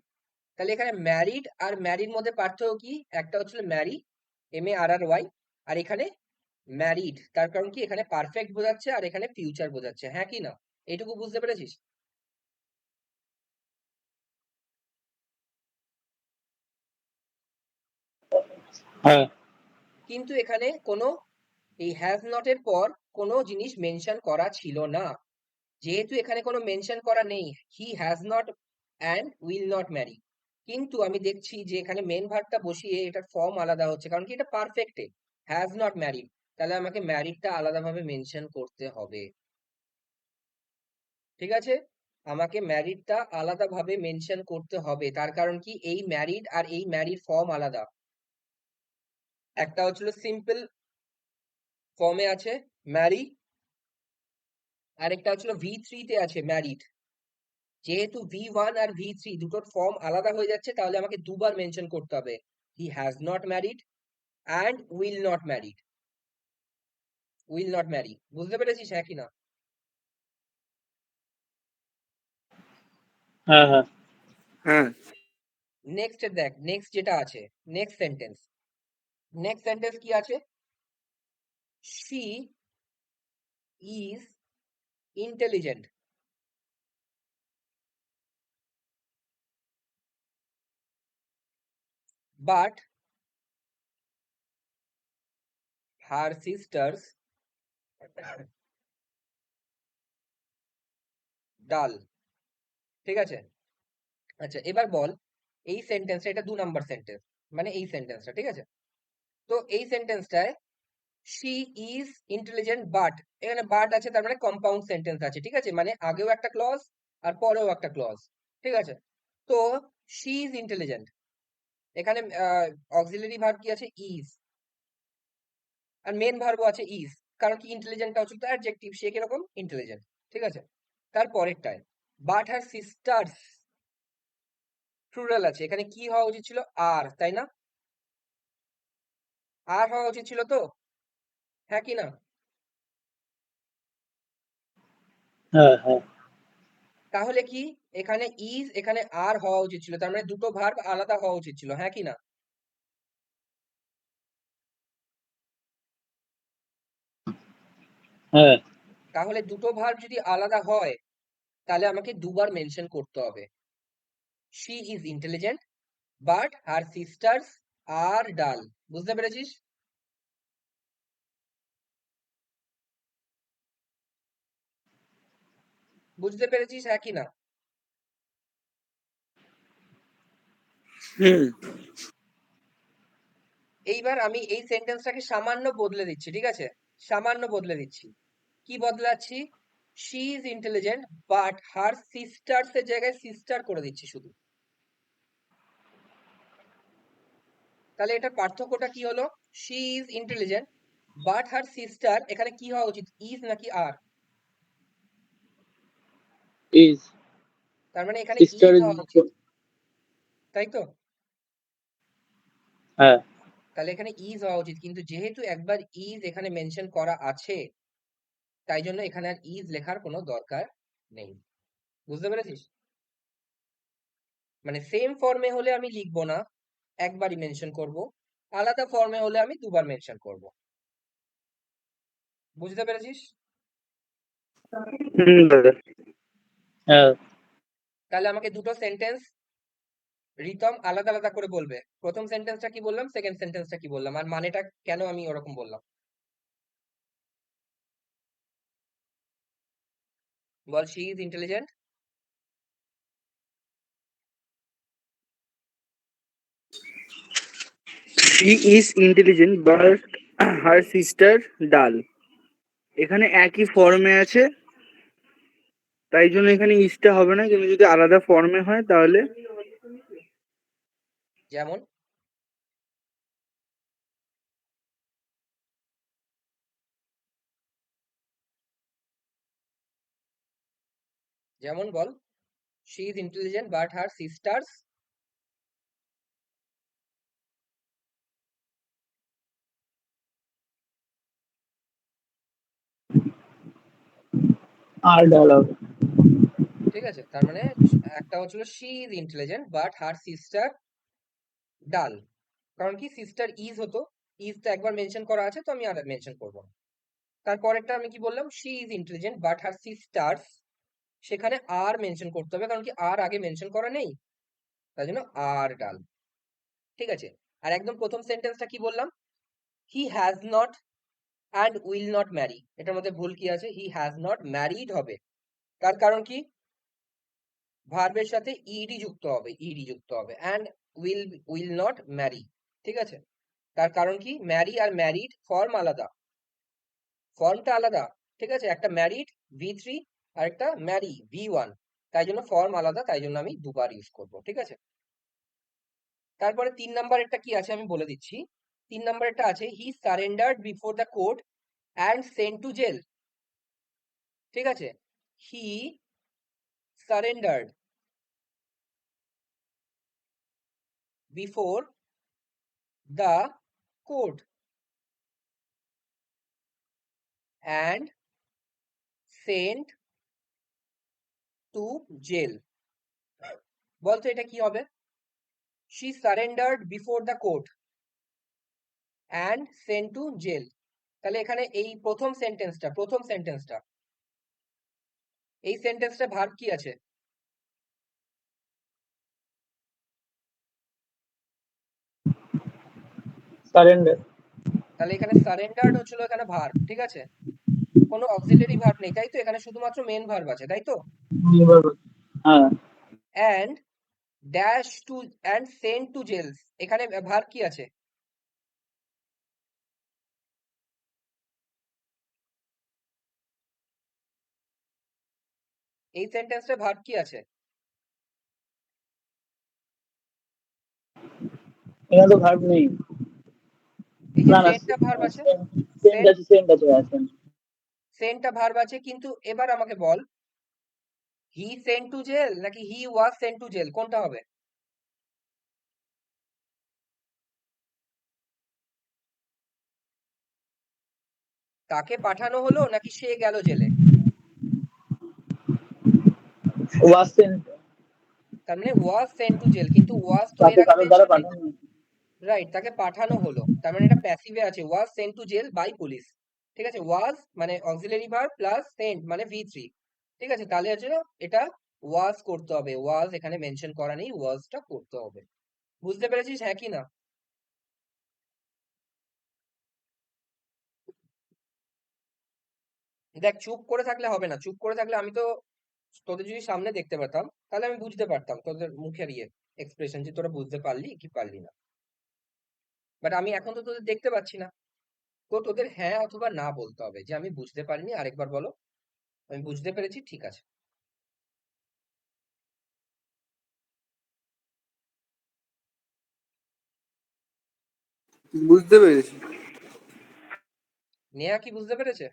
তাহলে এখানে ম্যারিড আর ম্যারির মধ্যে পার্থক্য কি? একটা হচ্ছিল ম্যারি, MARRY, আর এখানে ম্যারিড। তার কারণ কি? এখানে পারফেক্ট বোঝাচ্ছে আর এখানে ফিউচার বোঝাচ্ছে, হ্যাঁ কি না? এইটুকু বুঝতে পেরেছিস? হ্যাঁ। কিন্তু এখানে কোনো এই হ্যাজ নট এর পর কোনো জিনিস মেনশন করা ছিল না। যেহেতু এখানে কোনো মেনশন করা নেই, হি has not and will not Mary, কিন্তু আমি দেখছি যে এখানে মেন ভার্বটা বসিয়ে এটার ফর্ম আলাদা হচ্ছে, কারণ কি? এটা পারফেক্টে হ্যাজ নট ম্যারিড, তাহলে আমাকে ম্যারিডটা আলাদাভাবে মেনশন করতে হবে, ঠিক আছে? আমাকে ম্যারিডটা আলাদাভাবে মেনশন করতে হবে। তার কারণ কি? এই ম্যারিড আর এই ম্যারিড ফর্ম আলাদা। একটা হচ্ছিল সিম্পল ফর্মে আছে ম্যারি, আরেকটা হচ্ছিল V3 তে আছে ম্যারিড। যেহেতু V1 আর V3 দুটোর ফর্ম আলাদা হয়ে যাচ্ছে, তাহলে আমাকে দুবার মেনশন করতে হবে, হি has not married and will not married, will not Mary. বুঝতে পেরেছিস হ্যাঁ কি না? হ্যাঁ হ্যাঁ। হ্যাঁ নেক্সট দেখ, নেক্সট যেটা আছে, নেক্সট সেন্টেন্স, নেক্সট সেন্টেন্স কি আছে? She is intelligent but her sisters ডাল। ঠিক আছে? আচ্ছা এবার বল এই সেন্টেন্সটা, এটা 2 নাম্বার সেন্টেন্স, মানে এই সেন্টেন্সটা, ঠিক আছে? তো এই সেন্টেন্সটায় শি ইজ ইন্টেলিজেন্ট বাট, এখানে বাট আছে, তার মানে কম্পাউন্ড সেন্টেন্স আছে, ঠিক আছে? মানে আগেও একটা ক্লজ আর পরেও একটা ক্লজ, ঠিক আছে? তো শি ইজ ইন্টেলিজেন্ট, এখানে অক্সিলারি ভার্ব কি আছে? ইজ, আর মেন ভার্বও আছে ইজ, কারণ কি ইন্টেলিজেন্টটা হচ্ছে তো অ্যাডজেক্টিভ, সে কিরকম? ইন্টেলিজেন্ট, ঠিক আছে? তারপরেরটায় বাট হার সিস্টার্স, প্লুরাল আছে, এখানে কি হওয়া উচিত ছিল? আর, তাই না? আর হওয়া উচিত ছিল তো, হ্যাঁ কি না? হ্যাঁ হ্যাঁ তাহলে কি এখানে ইজ, এখানে আর হওয়া উচিত ছিল, তার মানে দুটো ভার্ব আলাদা হওয়া উচিত ছিল, হ্যাঁ কি না? হ্যাঁ তাহলে দুটো ভার্ব যদি আলাদা হয় তাহলে আমাকে দুবার মেনশন করতে হবে, she is intelligent but her sisters are dull. বুঝতে পেরেছিস? বুঝতে পেরেছিস, হ্যাঁ কি না? হুম। এইবার আমি এই সেন্টেন্সটাকে সামান্য বদলে দিচ্ছি, ঠিক আছে? সামান্য বদলে দিচ্ছি। কি বদলাচ্ছি? She is intelligent but her sisters এর জায়গায় সিস্টার করে দিচ্ছি শুধু। তাহলে এটার পার্থক্যটা কি হলো? She is intelligent but her sister, এখানে কি হওয়া উচিত? ইজ নাকি আর? ইজ। তার মানে এখানে সিস্টার ইজ ইজ। হওয়া উচিত, তাই তো? হ্যাঁ তাহলে এখানে ইজ হওয়া উচিত, কিন্তু যেহেতু একবার ইজ এখানে মেনশন করা আছে তাই জন্য এখানে আর ইজ লেখার কোনো দরকার নেই। বুঝতে পেরেছিস? মানে সেম ফর্মে হলে আমি লিখবো না, একবারই মেনশন করব, আলাদা ফর্মে হলে আমি দুবার মেনশন করব। বুঝতে পেরেছিস? হুম দাদা। হ্যাঁ তাহলে আমাকে দুটো সেন্টেন্স রিতম আলাদা আলাদা করে বলবে, প্রথম সেন্টেন্সটা কি বললাম, সেকেন্ড সেন্টেন্সটা কি বললাম, আর মানেটা কেন আমি ওরকম বললাম। বল, she is intelligent. She is intelligent but her sister dull. এখানে একই ফর্মে আছে, তাই জন্য এখানে ইজটা হবে না, কিন্তু যদি আলাদা ফর্মে হয় তাহলে যেমন যেমন বল, she is intelligent but her sisters, are dull হবে। ঠিক আছে? তার মানে একটা হচ্ছিল she is intelligent but her sister dull, কারণ কি সিস্টার ইজ হতো, ইজটা একবার মেনশন করা আছে তো আমি আর মেনশন করব না। তারপরেরটা আমি কি বললাম? She is intelligent but her sisters, সেখানে আর মেনশন করতে হবে, কারণ কি আর আগে মেনশন করা নেই, তাই জন্য আর ডাল। ঠিক আছে? আর একদম প্রথম সেন্টেন্সটা কি বললাম? হি has not and will not Mary, এটার মধ্যে ভুল কি আছে? হি হ্যাজ নট ম্যারিড হবে, তার কারণ কি? ভার্বের সাথে ইডি যুক্ত হবে, ইডি যুক্ত হবে, অ্যান্ড উইল নট ম্যারি, ঠিক আছে? তার কারণ কি? ম্যারি আর ম্যারিড ফর্ম আলাদা, ফর্মটা আলাদা, ঠিক আছে? একটা ম্যারিড V3 আর একটা ম্যারি V1, তাই জন্য ফর্ম আলাদা, তাই জন্য আমি দুবার ইউজ করব, ঠিক আছে? তারপরে 3 নাম্বারেরটা কি আছে আমি বলে দিচ্ছি। 3 নাম্বারেরটা আছে he surrendered before the court and sent to jail, ঠিক আছে? He surrendered before the court and sent to jail. বলতো এটা কি হবে? She surrendered before the court and sent to jail. তাহলে এখানে এই প্রথম সেন্টেন্সটা এই সেন্টেন্সটা ভার্ব কি আছে? সারেন্ডার। তাহলে এখানে সারেন্ডার্ড হচ্ছিল এখানে ভার্ব, ঠিক আছে? কোনো অক্সিলারি ভার্ব নেই, তাই তো? এখানে শুধুমাত্র মেন ভার্ব আছে, তাই তো? হ্যাঁ, and dash to and send to jails, এখানে ভার্ব কি আছে? এই সেন্টেন্সটা ভার্ব কি আছে? এখানে তো ভার্ব নেই। এই যে না না, সেন্টটা ভার্ব আছে, সেন্ট সেন্ট আছে, সেন্ট আছে, হ্যাঁ, sent। সেন্টটা ভার্ব আছে, কিন্তু এবার আমাকে বল, হি সেন্ট টু জেল নাকি হি ওয়াজ সেন্ট টু জেল, কোনটা হবে? তাকে পাঠানো হলো নাকি সে গেল জেলে? Was sent. তার মানে ওয়াজ সেন্ট টু জেল, কিন্তু ওয়াজ তো এর তাকে আগে কারোর দ্বারা মেনশন নেই। পাঠানো হয়েছে। রাইট, তাকে পাঠানো হলো, তার মানে এটা প্যাসিভে আছে, was sent to jail by police. ঠিক আছে, ওয়াজ মানে অক্সিলারি ভার্ব প্লাস সেন্ট মানে V3। ঠিক আছে, তাহলে হচ্ছে এটা ওয়াজ করতে হবে, ওয়াজ এখানে মেনশন করা নেই, ওয়াজটা করতে হবে। বুঝতে পেরেছিস, হ্যাঁ কি না? দেখ, চুপ করে থাকলে হবে না, চুপ করে থাকলে আমি তো তোদের যদি সামনে দেখতে পেতাম তাহলে আমি বুঝতে পারতাম তোদের মুখের এক্সপ্রেশন, যে তোরা বুঝতে পারলি কি পারলি না। বাট আমি এখন তো তোদের দেখতে পাচ্ছি না, তো তোদের হ্যাঁ অথবা না বলতে হবে, যে আমি বুঝতে পারিনি, আরেকবার বলো আমি বুঝতে পেরেছি, ঠিক আছে। বুঝতে পেরেছি। নেহা কি বুঝতে পেরেছে?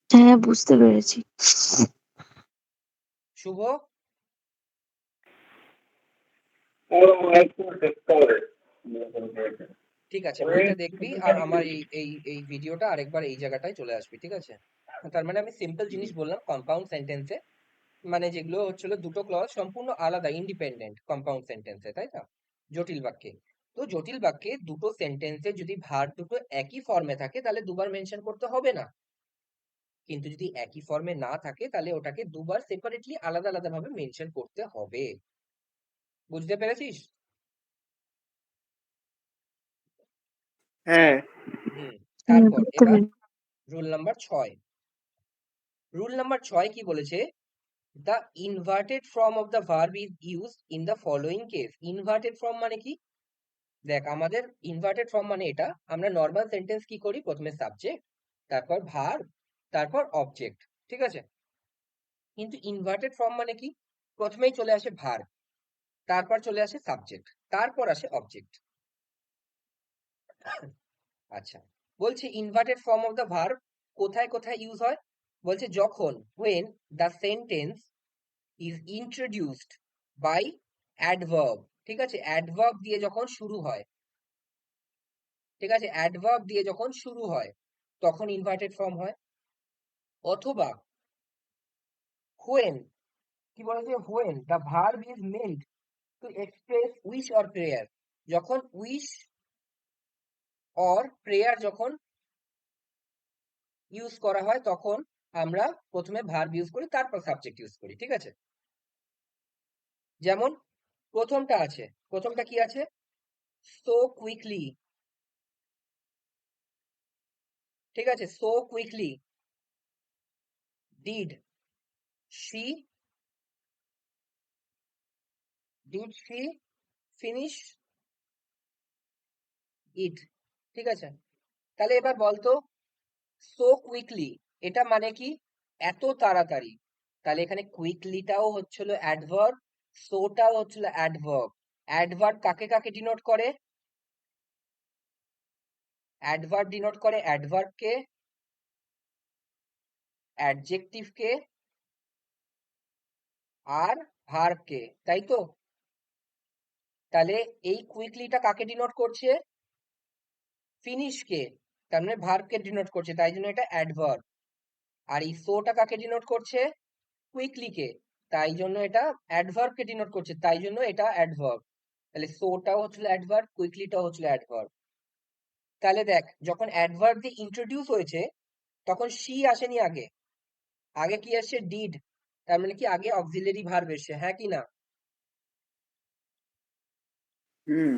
হ্যাঁ, বুঝতে পেরেছি। শুভ? ওর একটু দেখতে হবে। ঠিক আছে, বইটা দেখবি আর আমার এই এই এই ভিডিওটা আরেকবার এই জায়গাটায় চলে আসবি, ঠিক আছে? তার মানে আমি সিম্পল জিনিস বললাম, কম্পাউন্ড সেন্টেন্সে মানে যেগুলো হচ্ছিল দুটো ক্লজ সম্পূর্ণ আলাদা, ইন্ডিপেন্ডেন্ট কম্পাউন্ড সেন্টেন্সে, তাই না? জটিল বাক্যে, তো জটিল বাক্যে দুটো সেন্টেন্সে যদি ভার্ব দুটো একই ফর্মে থাকে তাহলে দুবার মেনশন করতে হবে না, কিন্তু যদি একই ফর্মে না থাকে তাহলে ওটাকে দুবার সেপারেটলি আলাদা আলাদা ভাবে মেনশন করতে হবে। বুঝতে পেরেছিস? হ্যাঁ। হুম। হ্যাঁ, তারপর বুঝতে এবার পেরেছি। Rule number 6। রুল নাম্বার 6 কি বলেছে? The inverted form of the verb is used in the following case. Inverted form মানে কি? দেখ, আমাদের ইনভার্টেড ফর্ম মানে এটা, আমরা নর্মাল সেন্টেন্স কি করি, প্রথমে সাবজেক্ট, তারপর ভার্ব, তারপর অবজেক্ট, ঠিক আছে? কিন্তু ইনভার্টেড ফর্ম মানে কি? প্রথমেই চলে আসে ভার্ব, তারপর চলে আসে সাবজেক্ট, তারপর আসে অবজেক্ট। আচ্ছা, বলছে inverted form of the verb কোথায় কোথায় ইউজ হয়? বলছে যখন when the sentence is introduced by adverb, ঠিক আছে? অ্যাডভার্ব দিয়ে যখন শুরু হয়, ঠিক আছে, অ্যাডভার্ব দিয়ে যখন শুরু হয় তখন ইনভার্টেড ফর্ম হয়। অথবা when, কি বলেছে, when the verb is meant to express wish or prayer, যখন উইশ অর প্রেয়ার যখন ইউজ করা হয় তখন আমরা প্রথমে ভার্ব ইউজ করি, তারপর সাবজেক্ট ইউজ করি, ঠিক আছে? যেমন প্রথমটা আছে, প্রথমটা কি আছে? সো কুইকলি, ঠিক আছে? So quickly did she finish it, ঠিক আছে? তাহলে এবার বলতো, সো কুইকলি এটা মানে কি? এত তাড়াতাড়ি। তাহলে এখানে কুইকলিটাও হচ্ছিল অ্যাডভার্ব, সোটাও হচ্ছিল অ্যাডভার্ব। অ্যাডভার্ব কাকে কাকে ডিনোট করে? অ্যাডভার্ব ডিনোট করে অ্যাডভার্বকে, অ্যাডজেক্টিভকে আর ভার্বকে, তাই তো? তাহলে এই কুইকলিটা কাকে ডিনোট করছে? ফিনিশকে, তার মানে ভার্বকে ডিনোট করছে, তাই জন্য এটা অ্যাডভার্ব। আর এই সোটা কাকে ডিনোট করছে? কুইকলিকে, তাই জন্য এটা অ্যাডভার্বকে ডিনোট করছে, তাই জন্য এটা অ্যাডভার্ব। তাহলে সোটাও হচ্ছিল অ্যাডভার্ব, কুইকলিটাও হচ্ছিল অ্যাডভার্ব। তাহলে দেখ, যখন অ্যাডভার্ব দিয়ে ইন্ট্রোডিউস হয়েছে তখন শি আসেনি আগে, আগে কি আসছে? ডিড। তার মানে কি আগে অক্সিলারি ভার্ব এসছে, হ্যাঁ কি না? হুম।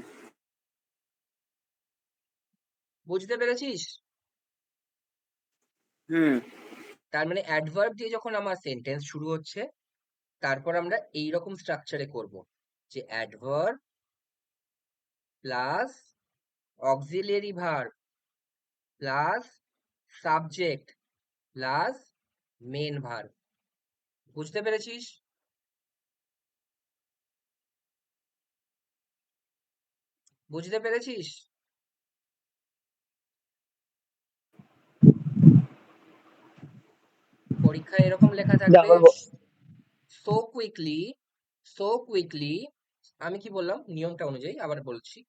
বুঝতে পেরেছিস? হুম। তার মানে অ্যাডভার্ব দিয়ে যখন আমার সেন্টেন্স শুরু হচ্ছে, তারপর আমরা এইরকম স্ট্রাকচারে করব, যে adverb plus auxiliary verb plus subject plus main verb. বুঝতে পেরেছিস? বুঝতে পেরেছিস? পরীক্ষায় এরকম লেখা যা থাকবে, আবার সো কুইকলি, সো কুইকলি। আমি কি বললাম নিয়মটা অনুযায়ী আবার বলছি,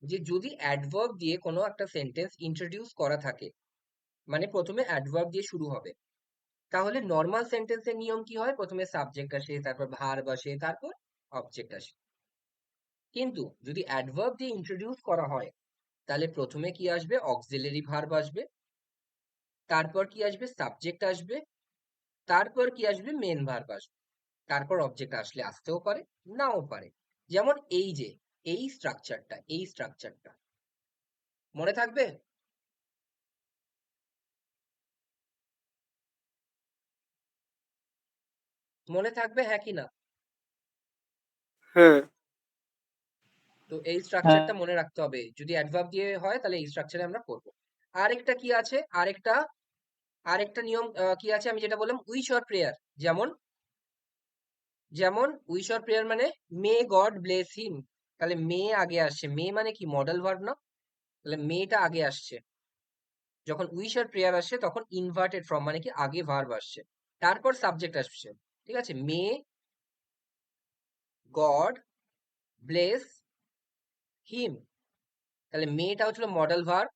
যে যদি অ্যাডভার্ব দিয়ে কোনো একটা সেন্টেন্স ইন্ট্রোডিউস করা থাকে, মানে প্রথমে অ্যাডভার্ব দিয়ে শুরু হবে, তাহলে নর্মাল সেন্টেন্সের নিয়ম কি হয়? প্রথমে সাবজেক্ট আসে, তারপর ভার্ব আসে, তারপর অবজেক্ট আসে। কিন্তু যদি অ্যাডভার্ব দিয়ে ইন্ট্রোডিউস করা হয়, তাহলে প্রথমে কি আসবে? অক্সিলারি ভার্ব আসবে, তারপর কি আসবে? সাবজেক্ট আসবে, তারপর কি আসবে? মেন ভার্ব আসবে, তারপর অবজেক্ট আসলে আসতেও পারে, নাও পারে। যেমন এই যে এই স্ট্রাকচারটা মনে থাকবে? মনে থাকবে, হ্যাঁ কি না? হ্যাঁ। তো এই হ্যাঁ স্ট্রাকচারটা মনে রাখতে হবে, যদি অ্যাডভার্ব দিয়ে হয় তাহলে এই স্ট্রাকচারে আমরা করব। আরেকটা কি আছে? আরেকটা নিয়ম কি আছে? আমি যেটা বললাম উইশ অর প্রেয়ার। যেমন যেমন উইশ অর প্রেয়ার মানে মে গড ব্লেস হিম, তাহলে মে আগে আসছে। মে মানে কি? মডেল ভার্ব না? তাহলে মেটা আগে আসছে। যখন উইশ অর প্রেয়ার আসছে তখন ইনভার্টেড ফর্ম, মানে কি আগে ভার্ব আসছে, তারপর সাবজেক্ট আসছে। ঠিক আছে? মে গড ব্লেস হিম, তাহলে মেটা হচ্ছিল মডেল ভার্ব,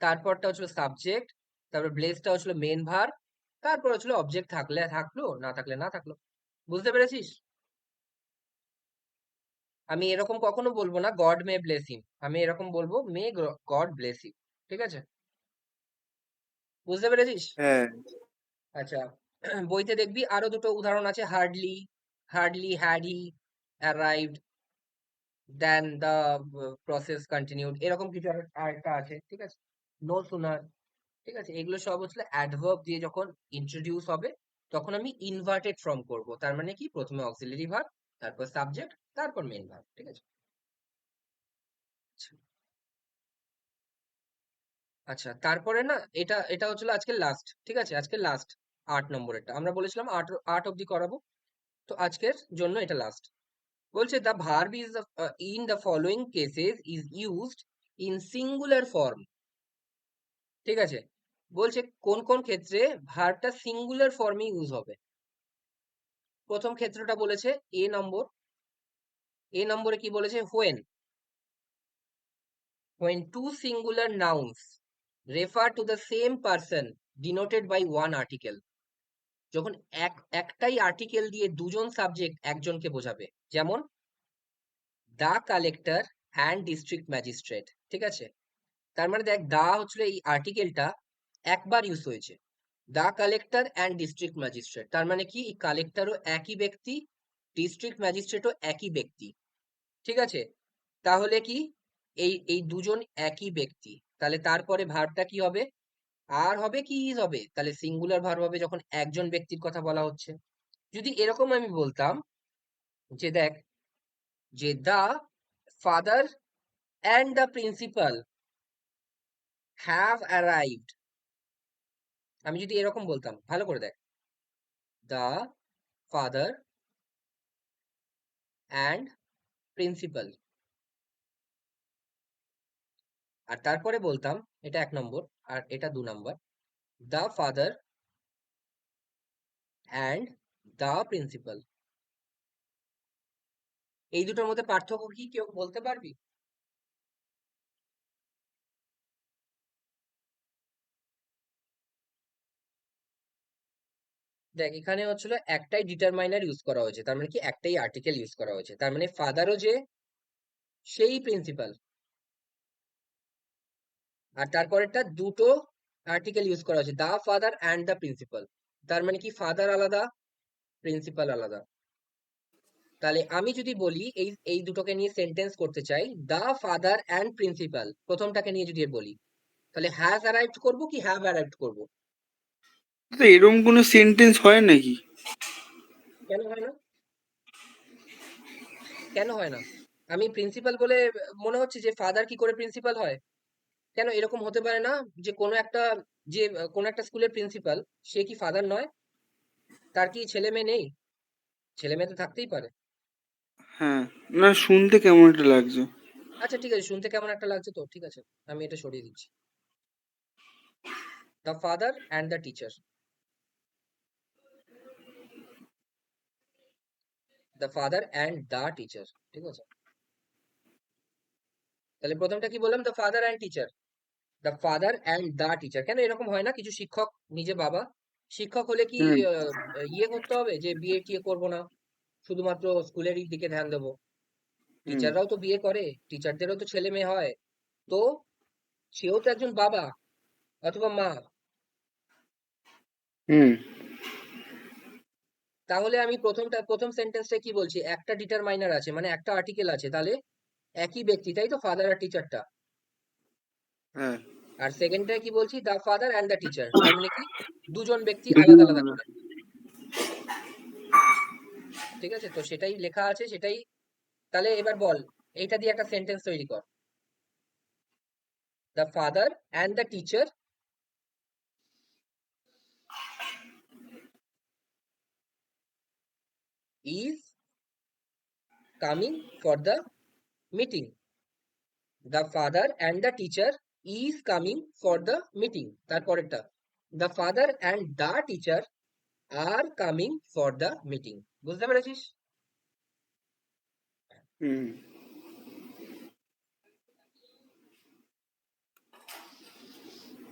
তারপরটা হচ্ছিল সাবজেক্ট, তারপর ব্লেসটা হচ্ছিল মেন ভার্ব, তারপর হচ্ছিল অবজেক্ট, থাকলে থাকলো, না থাকলে না থাকলো। বুঝতে পেরেছিস? আমি এরকম কখনো বলবো না গড মে ব্লেস হিম, আমি এরকম বলবো মে গড ব্লেস হিম। ঠিক আছে? বুঝতে পেরেছিস? হ্যাঁ। আচ্ছা, বইতে দেখবি আরো দুটো উদাহরণ আছে, hardly, hardly had he arrived, then the process continued, এরকম কিছু আরেকটা আছে। ঠিক আছে? No sooner. ঠিক আছে? এগুলো সব হচ্ছে অ্যাডভার্ব দিয়ে যখন ইন্ট্রোডিউস হবে, তখন আমি ইনভার্টেড ফর্ম করব। তার মানে কি? প্রথমে অক্সিলারি ভার্ব, তারপর সাবজেক্ট, তারপর মেইন ভার্ব। ঠিক আছে? আচ্ছা, আচ্ছা, তারপরে না, এটা এটা হচ্ছিল আজকে লাস্ট। ঠিক আছে? আজকে লাস্ট 8 নম্বরেরটা আমরা বলেছিলাম 8 অব্দি করাবো, তো আজকের জন্য এটা লাস্ট। বলছে the verb is in the following cases is used in singular form. ঠিক আছে? বলছে কোন কোন ক্ষেত্রে ভার্বটা সিঙ্গুলার ফর্মে ইউজ হবে। প্রথম ক্ষেত্রটা বলেছে এ নম্বরে কি বলেছে? when two singular nouns refer to the same person denoted by one article, যখন একটাই আর্টিকেল দিয়ে দুজন সাবজেক্ট একজনকে বোঝাবে। যেমন দা কালেক্টর অ্যান্ড ডিস্ট্রিক্ট ম্যাজিস্ট্রেট। ঠিক আছে? তার মানে দেখ, দা হচ্ছিল এই আর্টিকেলটা একবার ইউজ হয়েছে, দা কালেক্টর অ্যান্ড ডিস্ট্রিক্ট ম্যাজিস্ট্রেট, তার মানে কি এই কালেক্টরও একই ব্যক্তি, ডিস্ট্রিক্ট ম্যাজিস্ট্রেটও একই ব্যক্তি। ঠিক আছে? তাহলে কি এই এই দুজন একই ব্যক্তি, তাহলে তারপরে ভার্বটা কি হবে? আর হবে কি ইজ হবে, তাহলে সিঙ্গুলার ভার্ব হবে যখন একজন ব্যক্তির কথা বলা হচ্ছে। যদি এরকম আমি বলতাম যে দেখ, যে the father and the principal have arrived, আমি যদি এরকম বলতাম, ভালো করে দেখ, দা ফাদার অ্যান্ড প্রিন্সিপাল, আর তারপরে বলতাম, এটা 1 নম্বর আর এটা 2 নম্বর, the father and the principal. এই দুটোর মধ্যে পার্থক্য কি কেউ বলতে পারবি? দেখ, এখানে হচ্ছিল একটাই ডিটারমাইনার ইউজ করা হয়েছে, তার মানে কি একটাই আর্টিকেল ইউজ করা হয়েছে, তার মানে ফাদারও যে সেই প্রিন্সিপাল, আর তারপরেরটা দুটো আর্টিকেল ইউজ করা হয়েছে, the father and the principal, তার মানে কি ফাদার আলাদা, প্রিন্সিপাল আলাদা। তাহলে আমি যদি বলি এই এই দুটোকে নিয়ে সেন্টেন্স করতে চাই, দা ফাদার অ্যান্ড প্রিন্সিপাল, প্রথমটাকে নিয়ে যদি বলি, তাহলে হ্যাজ অ্যারাইভড করব কি হ্যাভ অ্যারাইভড করব? তো এরকম কোনো সেন্টেন্স হয় নাকি? কেন হয় না? কেন হয় না? আমি প্রিন্সিপাল বলে মনে হচ্ছে যে ফাদার কি করে প্রিন্সিপাল হয়? কেন এরকম হতে পারে না যে কোনো একটা স্কুলের প্রিন্সিপাল সে কি ফাদার নয়? তার কি ছেলে মেয়ে নেই? ছেলে মেয়ে তো থাকতেই পারে। হ্যাঁ, না শুনতে কেমন একটা লাগছে। আচ্ছা ঠিক আছে, শুনতে কেমন একটা লাগছে তো ঠিক আছে, আমি এটা সরিয়ে দিচ্ছি। The father and the teacher, the father and the teacher, ঠিক আছে। তাহলে প্রথমটা কি বললাম? The father and teacher, the father and the teacher. কেন এরকম হয় না? কিছু শিক্ষক নিজে বাবা, শিক্ষক হলে কি হুম ইয়ে করতে হবে যে বিয়ে টিয়ে করবো না, শুধুমাত্র স্কুলেরই দিকে ধ্যান দেবো? হুম টিচাররাও তো বিয়ে করে, টিচারদেরও তো ছেলে মেয়ে হয়, তো সেও তো একজন বাবা অথবা মা। হুম তাহলে আমি প্রথম সেন্টেন্সটা কি বলছি? একটা ডিটারমাইনার আছে, মানে একটা আর্টিকেল আছে, তাহলে একই ব্যক্তি, তাই তো, ফাদার আর টিচারটা। হ্যাঁ, আর সেকেন্ডটা কি বলছি? The father and the teacher, তার মানে কি দুজন ব্যক্তি দুজন আলাদা আলাদা আলাদা। করে। ঠিক আছে, তো সেটাই লেখা আছে, সেটাই। তাহলে এবার বল, এইটা দিয়ে একটা সেন্টেন্স তৈরি কর। The father and the teacher is coming for the meeting. The father and the teacher is coming for the meeting. তারপরেরটা, the father and the teacher are coming for the meeting. বুঝতে পেরেছিস? হুম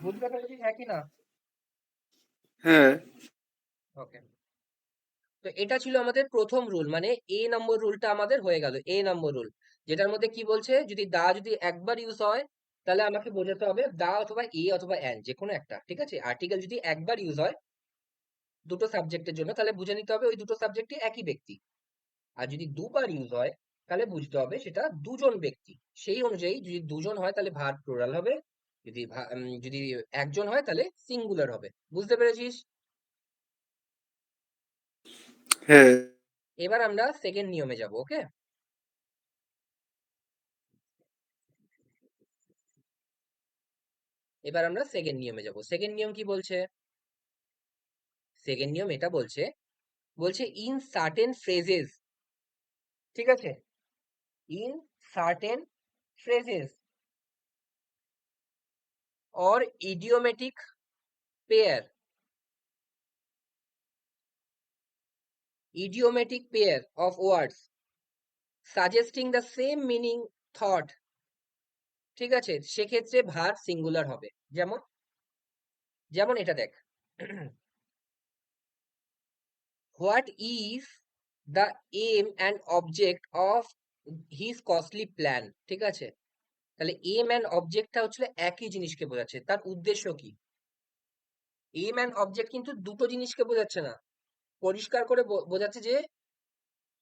বুঝতে পেরেছিস, হ্যাঁ কি না? হ্যাঁ ওকে, তো এটা ছিল আমাদের প্রথম রুল, মানে এ নম্বর রুলটা আমাদের হয়ে গেল। এ নম্বর রুল, যেটার মধ্যে কি বলছে, যদি একবার ইউজ হয় তাহলে আমাকে বোঝাতে হবে দা অথবা এ অথবা অ্যান, যে কোনো একটা, ঠিক আছে। আর্টিকেল যদি একবার ইউজ হয় দুটো সাবজেক্টের জন্য, তাহলে বুঝে নিতে হবে ওই দুটো সাবজেক্টই একই ব্যক্তি। আর যদি দুবার ইউজ হয় তাহলে বুঝতে হবে সেটা দুজন ব্যক্তি। সেই অনুযায়ী যদি দুজন হয় তাহলে ভার্ব প্লুরাল হবে, যদি একজন হয় তাহলে সিঙ্গুলার হবে। বুঝতে পেরেছিস? হ্যাঁ এবার আমরা সেকেন্ড নিয়মে যাব। ওকে, এবার আমরা সেকেন্ড নিয়মে যাব। সেকেন্ড নিয়ম কি বলছে? সেকেন্ড নিয়ম এটা বলছে, ইন সার্টেন ফ্রেজেস, ঠিক আছে, in certain phrases or idiomatic pair, of words suggesting the same meaning thought, ঠিক আছে, সেক্ষেত্রে ভার্ব সিঙ্গুলার হবে। যেমন যেমন এটা দেখ, what is the aim and object of his costly plan, ঠিক আছে। তাহলে এম অ্যান্ড অবজেক্টটা হচ্ছে একই জিনিসকে বোঝাচ্ছে, তার উদ্দেশ্য কি? এম অ্যান্ড অবজেক্ট কিন্তু দুটো জিনিসকে বোঝাচ্ছে না, পরিষ্কার করে বোঝাচ্ছে যে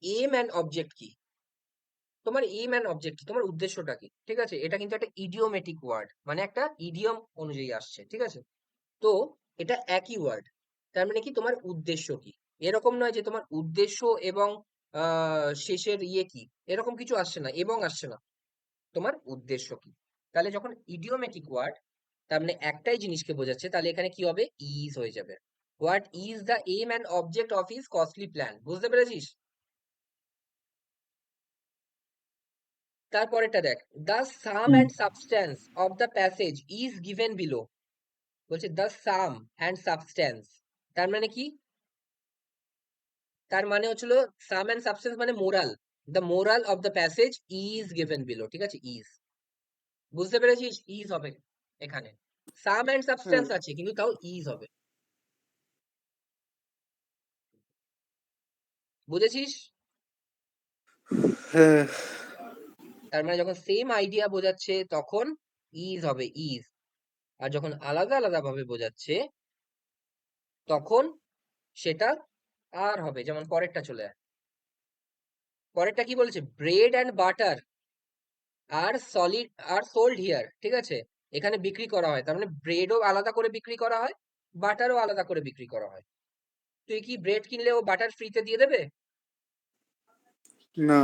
এম অ্যান্ড অবজেক্ট কি, তোমার এম অ্যান্ড অবজেক্ট কি, তোমার উদ্দেশ্যটা কি, ঠিক আছে। এটা কিন্তু একটা ইডিওমেটিক ওয়ার্ড, মানে একটা ইডিয়ম অনুযায়ী আসছে, ঠিক আছে। তো এটা একই ওয়ার্ড, তার মানে কি তোমার উদ্দেশ্য কি। এরকম নয় যে তোমার উদ্দেশ্য এবং শেষের ইয়ে কি, এরকম কিছু আসছে না, এবং আসছে না, তোমার উদ্দেশ্য কি। তাহলে যখন ইডিওমেটিক ওয়ার্ড, তার মানে একটাই জিনিসকে বোঝাচ্ছে, তাহলে এখানে কি হবে? ইজ হয়ে যাবে। What is the aim and object of his costly plan. বুঝতে পেরেছিস? তারপরেরটা দেখ, the sum hmm and substance of the passage is given below. বলছে দ্য সাম অ্যান্ড সাবস্ট্যান্স, তার মানে কি? তার মানে হচ্ছিল সাম অ্যান্ড সাবস্ট্যান্স মানে moral, the moral of the passage is given below, ঠিক আছে, ইজ। বুঝতে পেরেছিস? ইজ হবে এখানে, সাম অ্যান্ড হ্যাঁ সাবস্ট্যান্স আছে কিন্তু তাও ইজ হবে। বুঝেছিস? হ্যাঁ তার মানে যখন সেম আইডিয়া বোঝাচ্ছে তখন ইজ হবে, ইজ। আর যখন আলাদা আলাদা ভাবে বোঝাচ্ছে তখন সেটা আর হবে। যেমন পরেরটা চলে আয়, পরেরটা কি বলেছে? Bread and butter are solid are sold here, ঠিক আছে। এখানে বিক্রি করা হয়, তার মানে ব্রেডও আলাদা করে বিক্রি করা হয়, বাটারও আলাদা করে বিক্রি করা হয়। তুই কি ব্রেড কিনলে ও বাটার ফ্রিতে দিয়ে দেবে? না।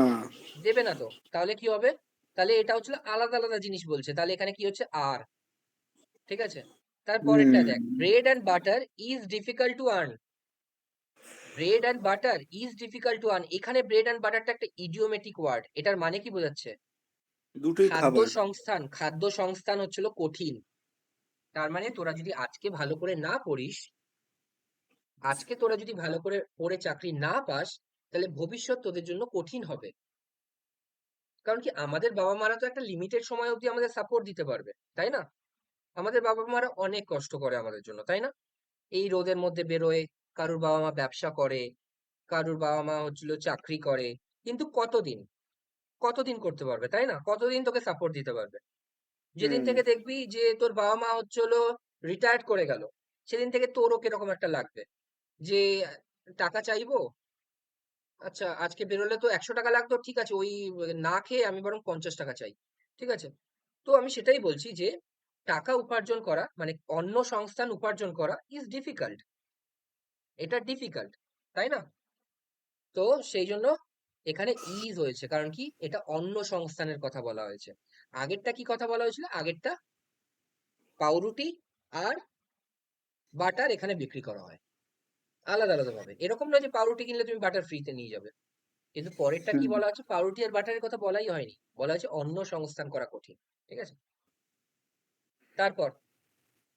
দেবে না তো। তাহলে কি হবে? তাহলে এটা হচ্ছে আলাদা আলাদা জিনিস বলছে, তাহলে এখানে কি হচ্ছে আর, ঠিক আছে। তারপরেরটা হুম। দেখ, bread and butter is difficult to earn. Bread and butter is difficult to earn, এখানে ব্রেড অ্যান্ড বাটারটা একটা ইডিওমেটিক ওয়ার্ড, এটার মানে কি বোঝাচ্ছে? দুটোই খাবার। খাদ্য সংস্থান হচ্ছিল কঠিন। তার মানে তোরা যদি আজকে ভালো করে না পড়িস, আজকে তোরা যদি ভালো করে পড়ে চাকরি না পাস, তাহলে ভবিষ্যৎ তোদের জন্য কঠিন হবে। কারণ কি, আমাদের বাবা মারা তো একটা লিমিটেড সময় অবধি আমাদের সাপোর্ট দিতে পারবে, তাই না? আমাদের বাবা মারা অনেক কষ্ট করে আমাদের জন্য, তাই না? এই রোদের মধ্যে বেরোয়, কারুর বাবা মা ব্যবসা করে, কারুর বাবা মা হচ্ছিল চাকরি করে, কিন্তু কতদিন, কতদিন করতে পারবে, তাই না? কতদিন তোকে সাপোর্ট দিতে পারবে? যেদিন হুম। থেকে দেখবি যে তোর বাবা মা হচ্ছিল রিটায়ার্ড করে গেল, সেদিন থেকে তোরও কিরকম একটা লাগবে যে টাকা চাইবো, আচ্ছা আজকে বেরোলে তো 100 টাকা লাগতো, ঠিক আছে ওই না খেয়ে আমি বরং 50 টাকা চাই, ঠিক আছে। তো আমি সেটাই বলছি যে টাকা উপার্জন করা মানে অন্য সংস্থান উপার্জন করা ইজ ডিফিকাল্ট, এটা ডিফিকাল্ট, তাই না? তো সেই জন্য এখানে ইজ হয়েছে, কারণ কি এটা অন্য সংস্থানের কথা বলা হয়েছে। আগেরটা কি কথা বলা হয়েছিল? আগেরটা পাউরুটি আর বাটার এখানে বিক্রি করা হয় আলাদা আলাদা ভাবে, এরকম নয় যে পাউরুটি কিনলে তুমি বাটার ফ্রিতে নিয়ে যাবে। কিন্তু পরেরটা কি হুম। বলা হচ্ছে? পাউরুটি আর বাটারের কথা বলাই হয়নি, বলা হয়েছে অন্য সংস্থান করা কঠিন, ঠিক আছে। তারপর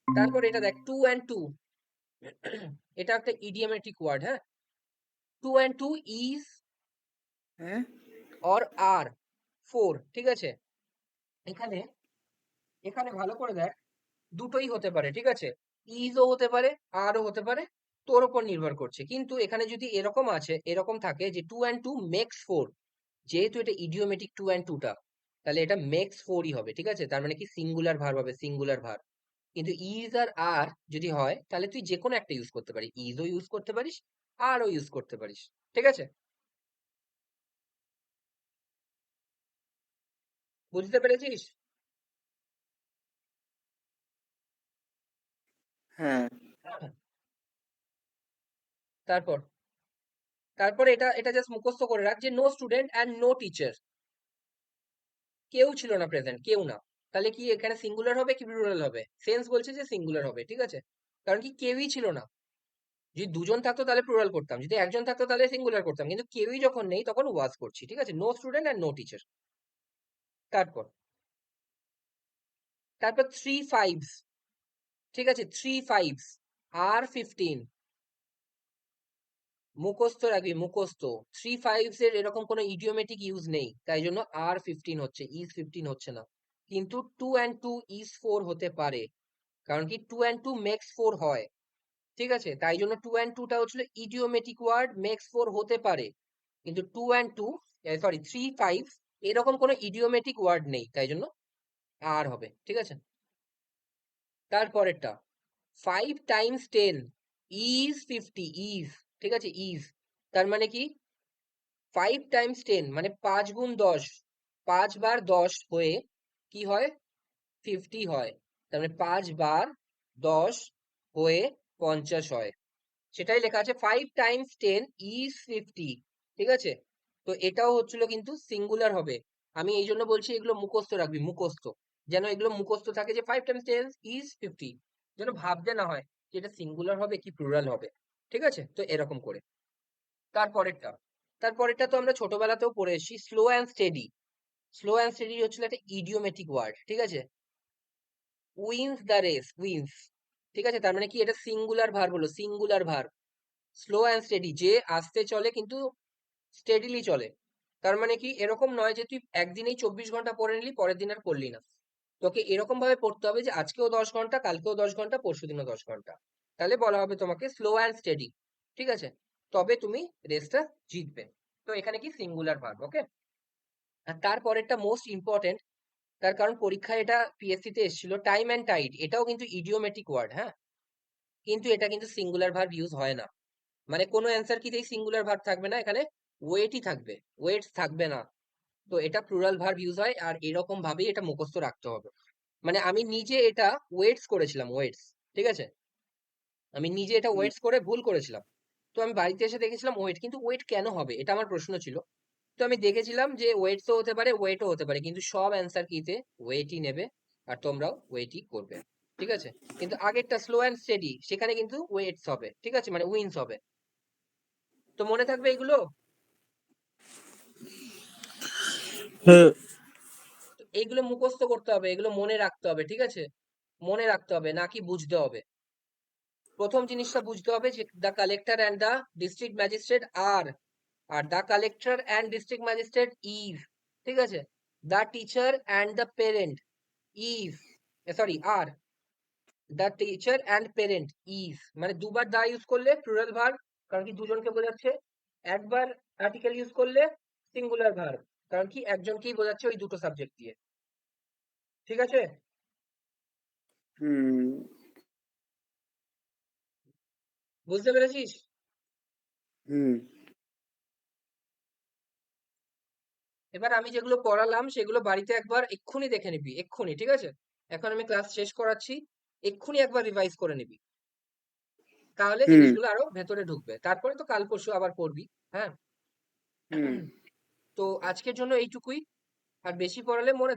তারপর এটা দেখ, টু অ্যান্ড টু, এটা একটা ইডিওমেটিক ওয়ার্ড, হ্যাঁ। টু অ্যান্ড টু ইজ হ্যাঁ। অর আর ফোর, ঠিক আছে। এখানে এখানে ভালো করে দেখ, দুটোই হতে পারে, ঠিক আছে। ইজও হতে পারে, আরও হতে পারে, তোর উপর নির্ভর করছে। কিন্তু এখানে যদি এরকম আছে, এরকম থাকে যে two and two makes four, যেহেতু এটা ইডিওমেটিক টু অ্যান্ড টুটা, তাহলে এটা মেক্স ফোরই হবে, ঠিক আছে। তার মানে কি সিঙ্গুলার ভার্ব হবে, সিঙ্গুলার ভার্ব। কিন্তু ইজ আর যদি হয়, তাহলে তুই যে কোনো একটা ইউজ করতে পারিস, ইজও ইউজ করতে পারিস, আরও ইউজ করতে পারিস, ঠিক আছে। বুঝতে পেরেছিস? হ্যাঁ। তারপর তারপর এটা এটা জাস্ট মুখস্থ করে রাখ যে no student and no teacher, কেউ ছিল না প্রেজেন্ট, কেউ না। তাহলে কি এখানে সিঙ্গুলার হবে কি প্লুরাল হবে? সেন্স বলছে যে সিঙ্গুলার হবে, ঠিক আছে। কারণ কি কেউই ছিল না। যদি দুজন থাকতো তাহলে প্লুরাল করতাম, যদি একজন থাকতো তাহলে সিঙ্গুলার করতাম, কিন্তু কেউই যখন নেই তখন ওয়াজ করছি, ঠিক আছে। No student and no teacher. তারপর তারপর থ্রি ফাইভস, ঠিক আছে, থ্রি ফাইভস আর 15, মুখস্থ রাখবি, মুখস্থ। থ্রি ফাইভস এর এরকম কোনো ইডিওমেটিক ইউজ নেই, তাই জন্য আর 15 হচ্ছে, ইজ 15 হচ্ছে না। কিন্তু two and two is four হতে পারে, কারণ কি two and two makes four হয়, ঠিক আছে। তাই জন্য টু অ্যান্ড টুটা হচ্ছিল ইডিওমেটিক ওয়ার্ড, মেক্স ফোর হতে পারে। কিন্তু two and two, sorry three five, এরকম কোনো ইডিওমেটিক ওয়ার্ড নেই, তাই জন্য আর হবে, ঠিক আছে। তারপরেরটা, 5 × 10 ইজ 50, ইজ, ঠিক আছে, ইজ। তার মানে কি 5 × 10 মানে 5 × 10, 5 বার 10 হয়ে কি হয়? 50 হয়। তার মানে 5 বার 10 হয়ে 50 হয়, সেটাই লেখা আছে 5 × 10 ইজ 50, ঠিক আছে। তো এটাও হচ্ছিল কিন্তু সিঙ্গুলার হবে। আমি এই জন্য বলছি এগুলো মুখস্থ রাখবি, মুখস্থ, যেন এগুলো মুখস্থ থাকে যে 5 × 10 ইজ 50, যেন ভাবতে না হয় যে এটা সিঙ্গুলার হবে কি প্লুরাল হবে, ঠিক আছে। তো এরকম করে তারপরেরটা তারপরেরটা তো আমরা ছোটবেলাতেও পড়ে এসেছি, slow and steady. Slow and steady হচ্ছিল একটা ইডিওমেটিক ওয়ার্ড, ঠিক আছে। উইন্স দ্য রেস, উইন্স, ঠিক আছে। তার মানে কি এটা সিঙ্গুলার ভার্ব হলো, singular verb. Slow and steady, যে আস্তে চলে কিন্তু স্টেডিলি চলে। তার মানে কি এরকম নয় যে তুই একদিনেই 24 ঘন্টা পড়ে নিলি, পরের দিন আর পড়লি না। তোকে এরকম ভাবে পড়তে হবে যে আজকেও 10 ঘন্টা, কালকেও 10 ঘন্টা, পরশুদিনও 10 ঘন্টা। তাহলে বলা হবে তোমাকে স্লো অ্যান্ড স্টেডি, ঠিক আছে। তবে তুমি রেসটা জিতবে। তো এখানে কি সিঙ্গুলার ভার্ব, ওকে। আর তারপরেরটা মোস্ট ইম্পর্টেন্ট, তার কারণ পরীক্ষায় এটা পিএসসি তে এসেছিল, টাইম অ্যান্ড টাইড, এটাও কিন্তু ইডিওমেটিক ওয়ার্ড, হ্যাঁ। কিন্তু এটা কিন্তু সিঙ্গুলার ভার্ব ইউজ হয় না, মানে কোনো অ্যান্সার কিতেই সিঙ্গুলার ভার্ব থাকবে না, এখানে ওয়েটই থাকবে, ওয়েটস থাকবে না। তো এটা প্লুরাল ভার্ব ইউজ হয়, আর এরকম ভাবেই এটা মুখস্থ রাখতে হবে। মানে আমি নিজে এটা ওয়েটস করেছিলাম, ওয়েটস, ঠিক আছে? আমি নিজে এটা হুম, ওয়েটস করে ভুল করেছিলাম। তো আমি বাড়িতে এসে দেখেছিলাম ওয়েট, কিন্তু ওয়েট কেন হবে? এটা আমার প্রশ্ন ছিল। তো আমি দেখেছিলাম যে ওয়েটসও হতে পারে, ওয়েটও হতে পারে, কিন্তু সব অ্যান্সার কিতে ওয়েটই নেবে, আর তোমরাও ওয়েটই করবে, ঠিক আছে? কিন্তু আগেরটা স্লো অ্যান্ড স্টেডি, সেখানে কিন্তু ওয়েটস হবে, ঠিক আছে? মানে উইন্স হবে। তো মনে থাকবে এগুলো? হ্যাঁ, তো এইগুলো মুখস্থ করতে হবে, এগুলো মনে রাখতে হবে, ঠিক আছে? মনে রাখতে হবে, নাকি বুঝতে হবে। প্রথম জিনিসটা বুঝতে হবে যে the collector and the district magistrate আর the collector and district magistrate is, ঠিক আছে? The teacher and the parent is, sorry আর, the teacher and parent is, মানে দুবার দা ইউজ করলে প্লুরাল ভার্ব, কারণ কি দুজনকে বোঝাচ্ছে। একবার আর্টিকেল ইউজ করলে সিঙ্গুলার ভার্ব, কারণ কি একজনকেই বোঝাচ্ছে ওই দুটো সাবজেক্ট দিয়ে, ঠিক আছে? হুম, বুঝতে পেরেছিস? হুম, এবার আমি যেগুলো পড়ালাম সেগুলো বাড়িতে একবার এক্ষুনি দেখে নিবি, এক্ষুনি, ঠিক আছে? এখন আমি ক্লাস শেষ করাচ্ছি, এক্ষুনি একবার রিভাইজ করে নিবি, তাহলে হুম, জিনিসগুলো আরো ভেতরে ঢুকবে। তারপরে তো কাল পরশু আবার পড়বি, হ্যাঁ? হুম। তো আজকের জন্য এইটুকুই। আর বেশি পড়ালে মনে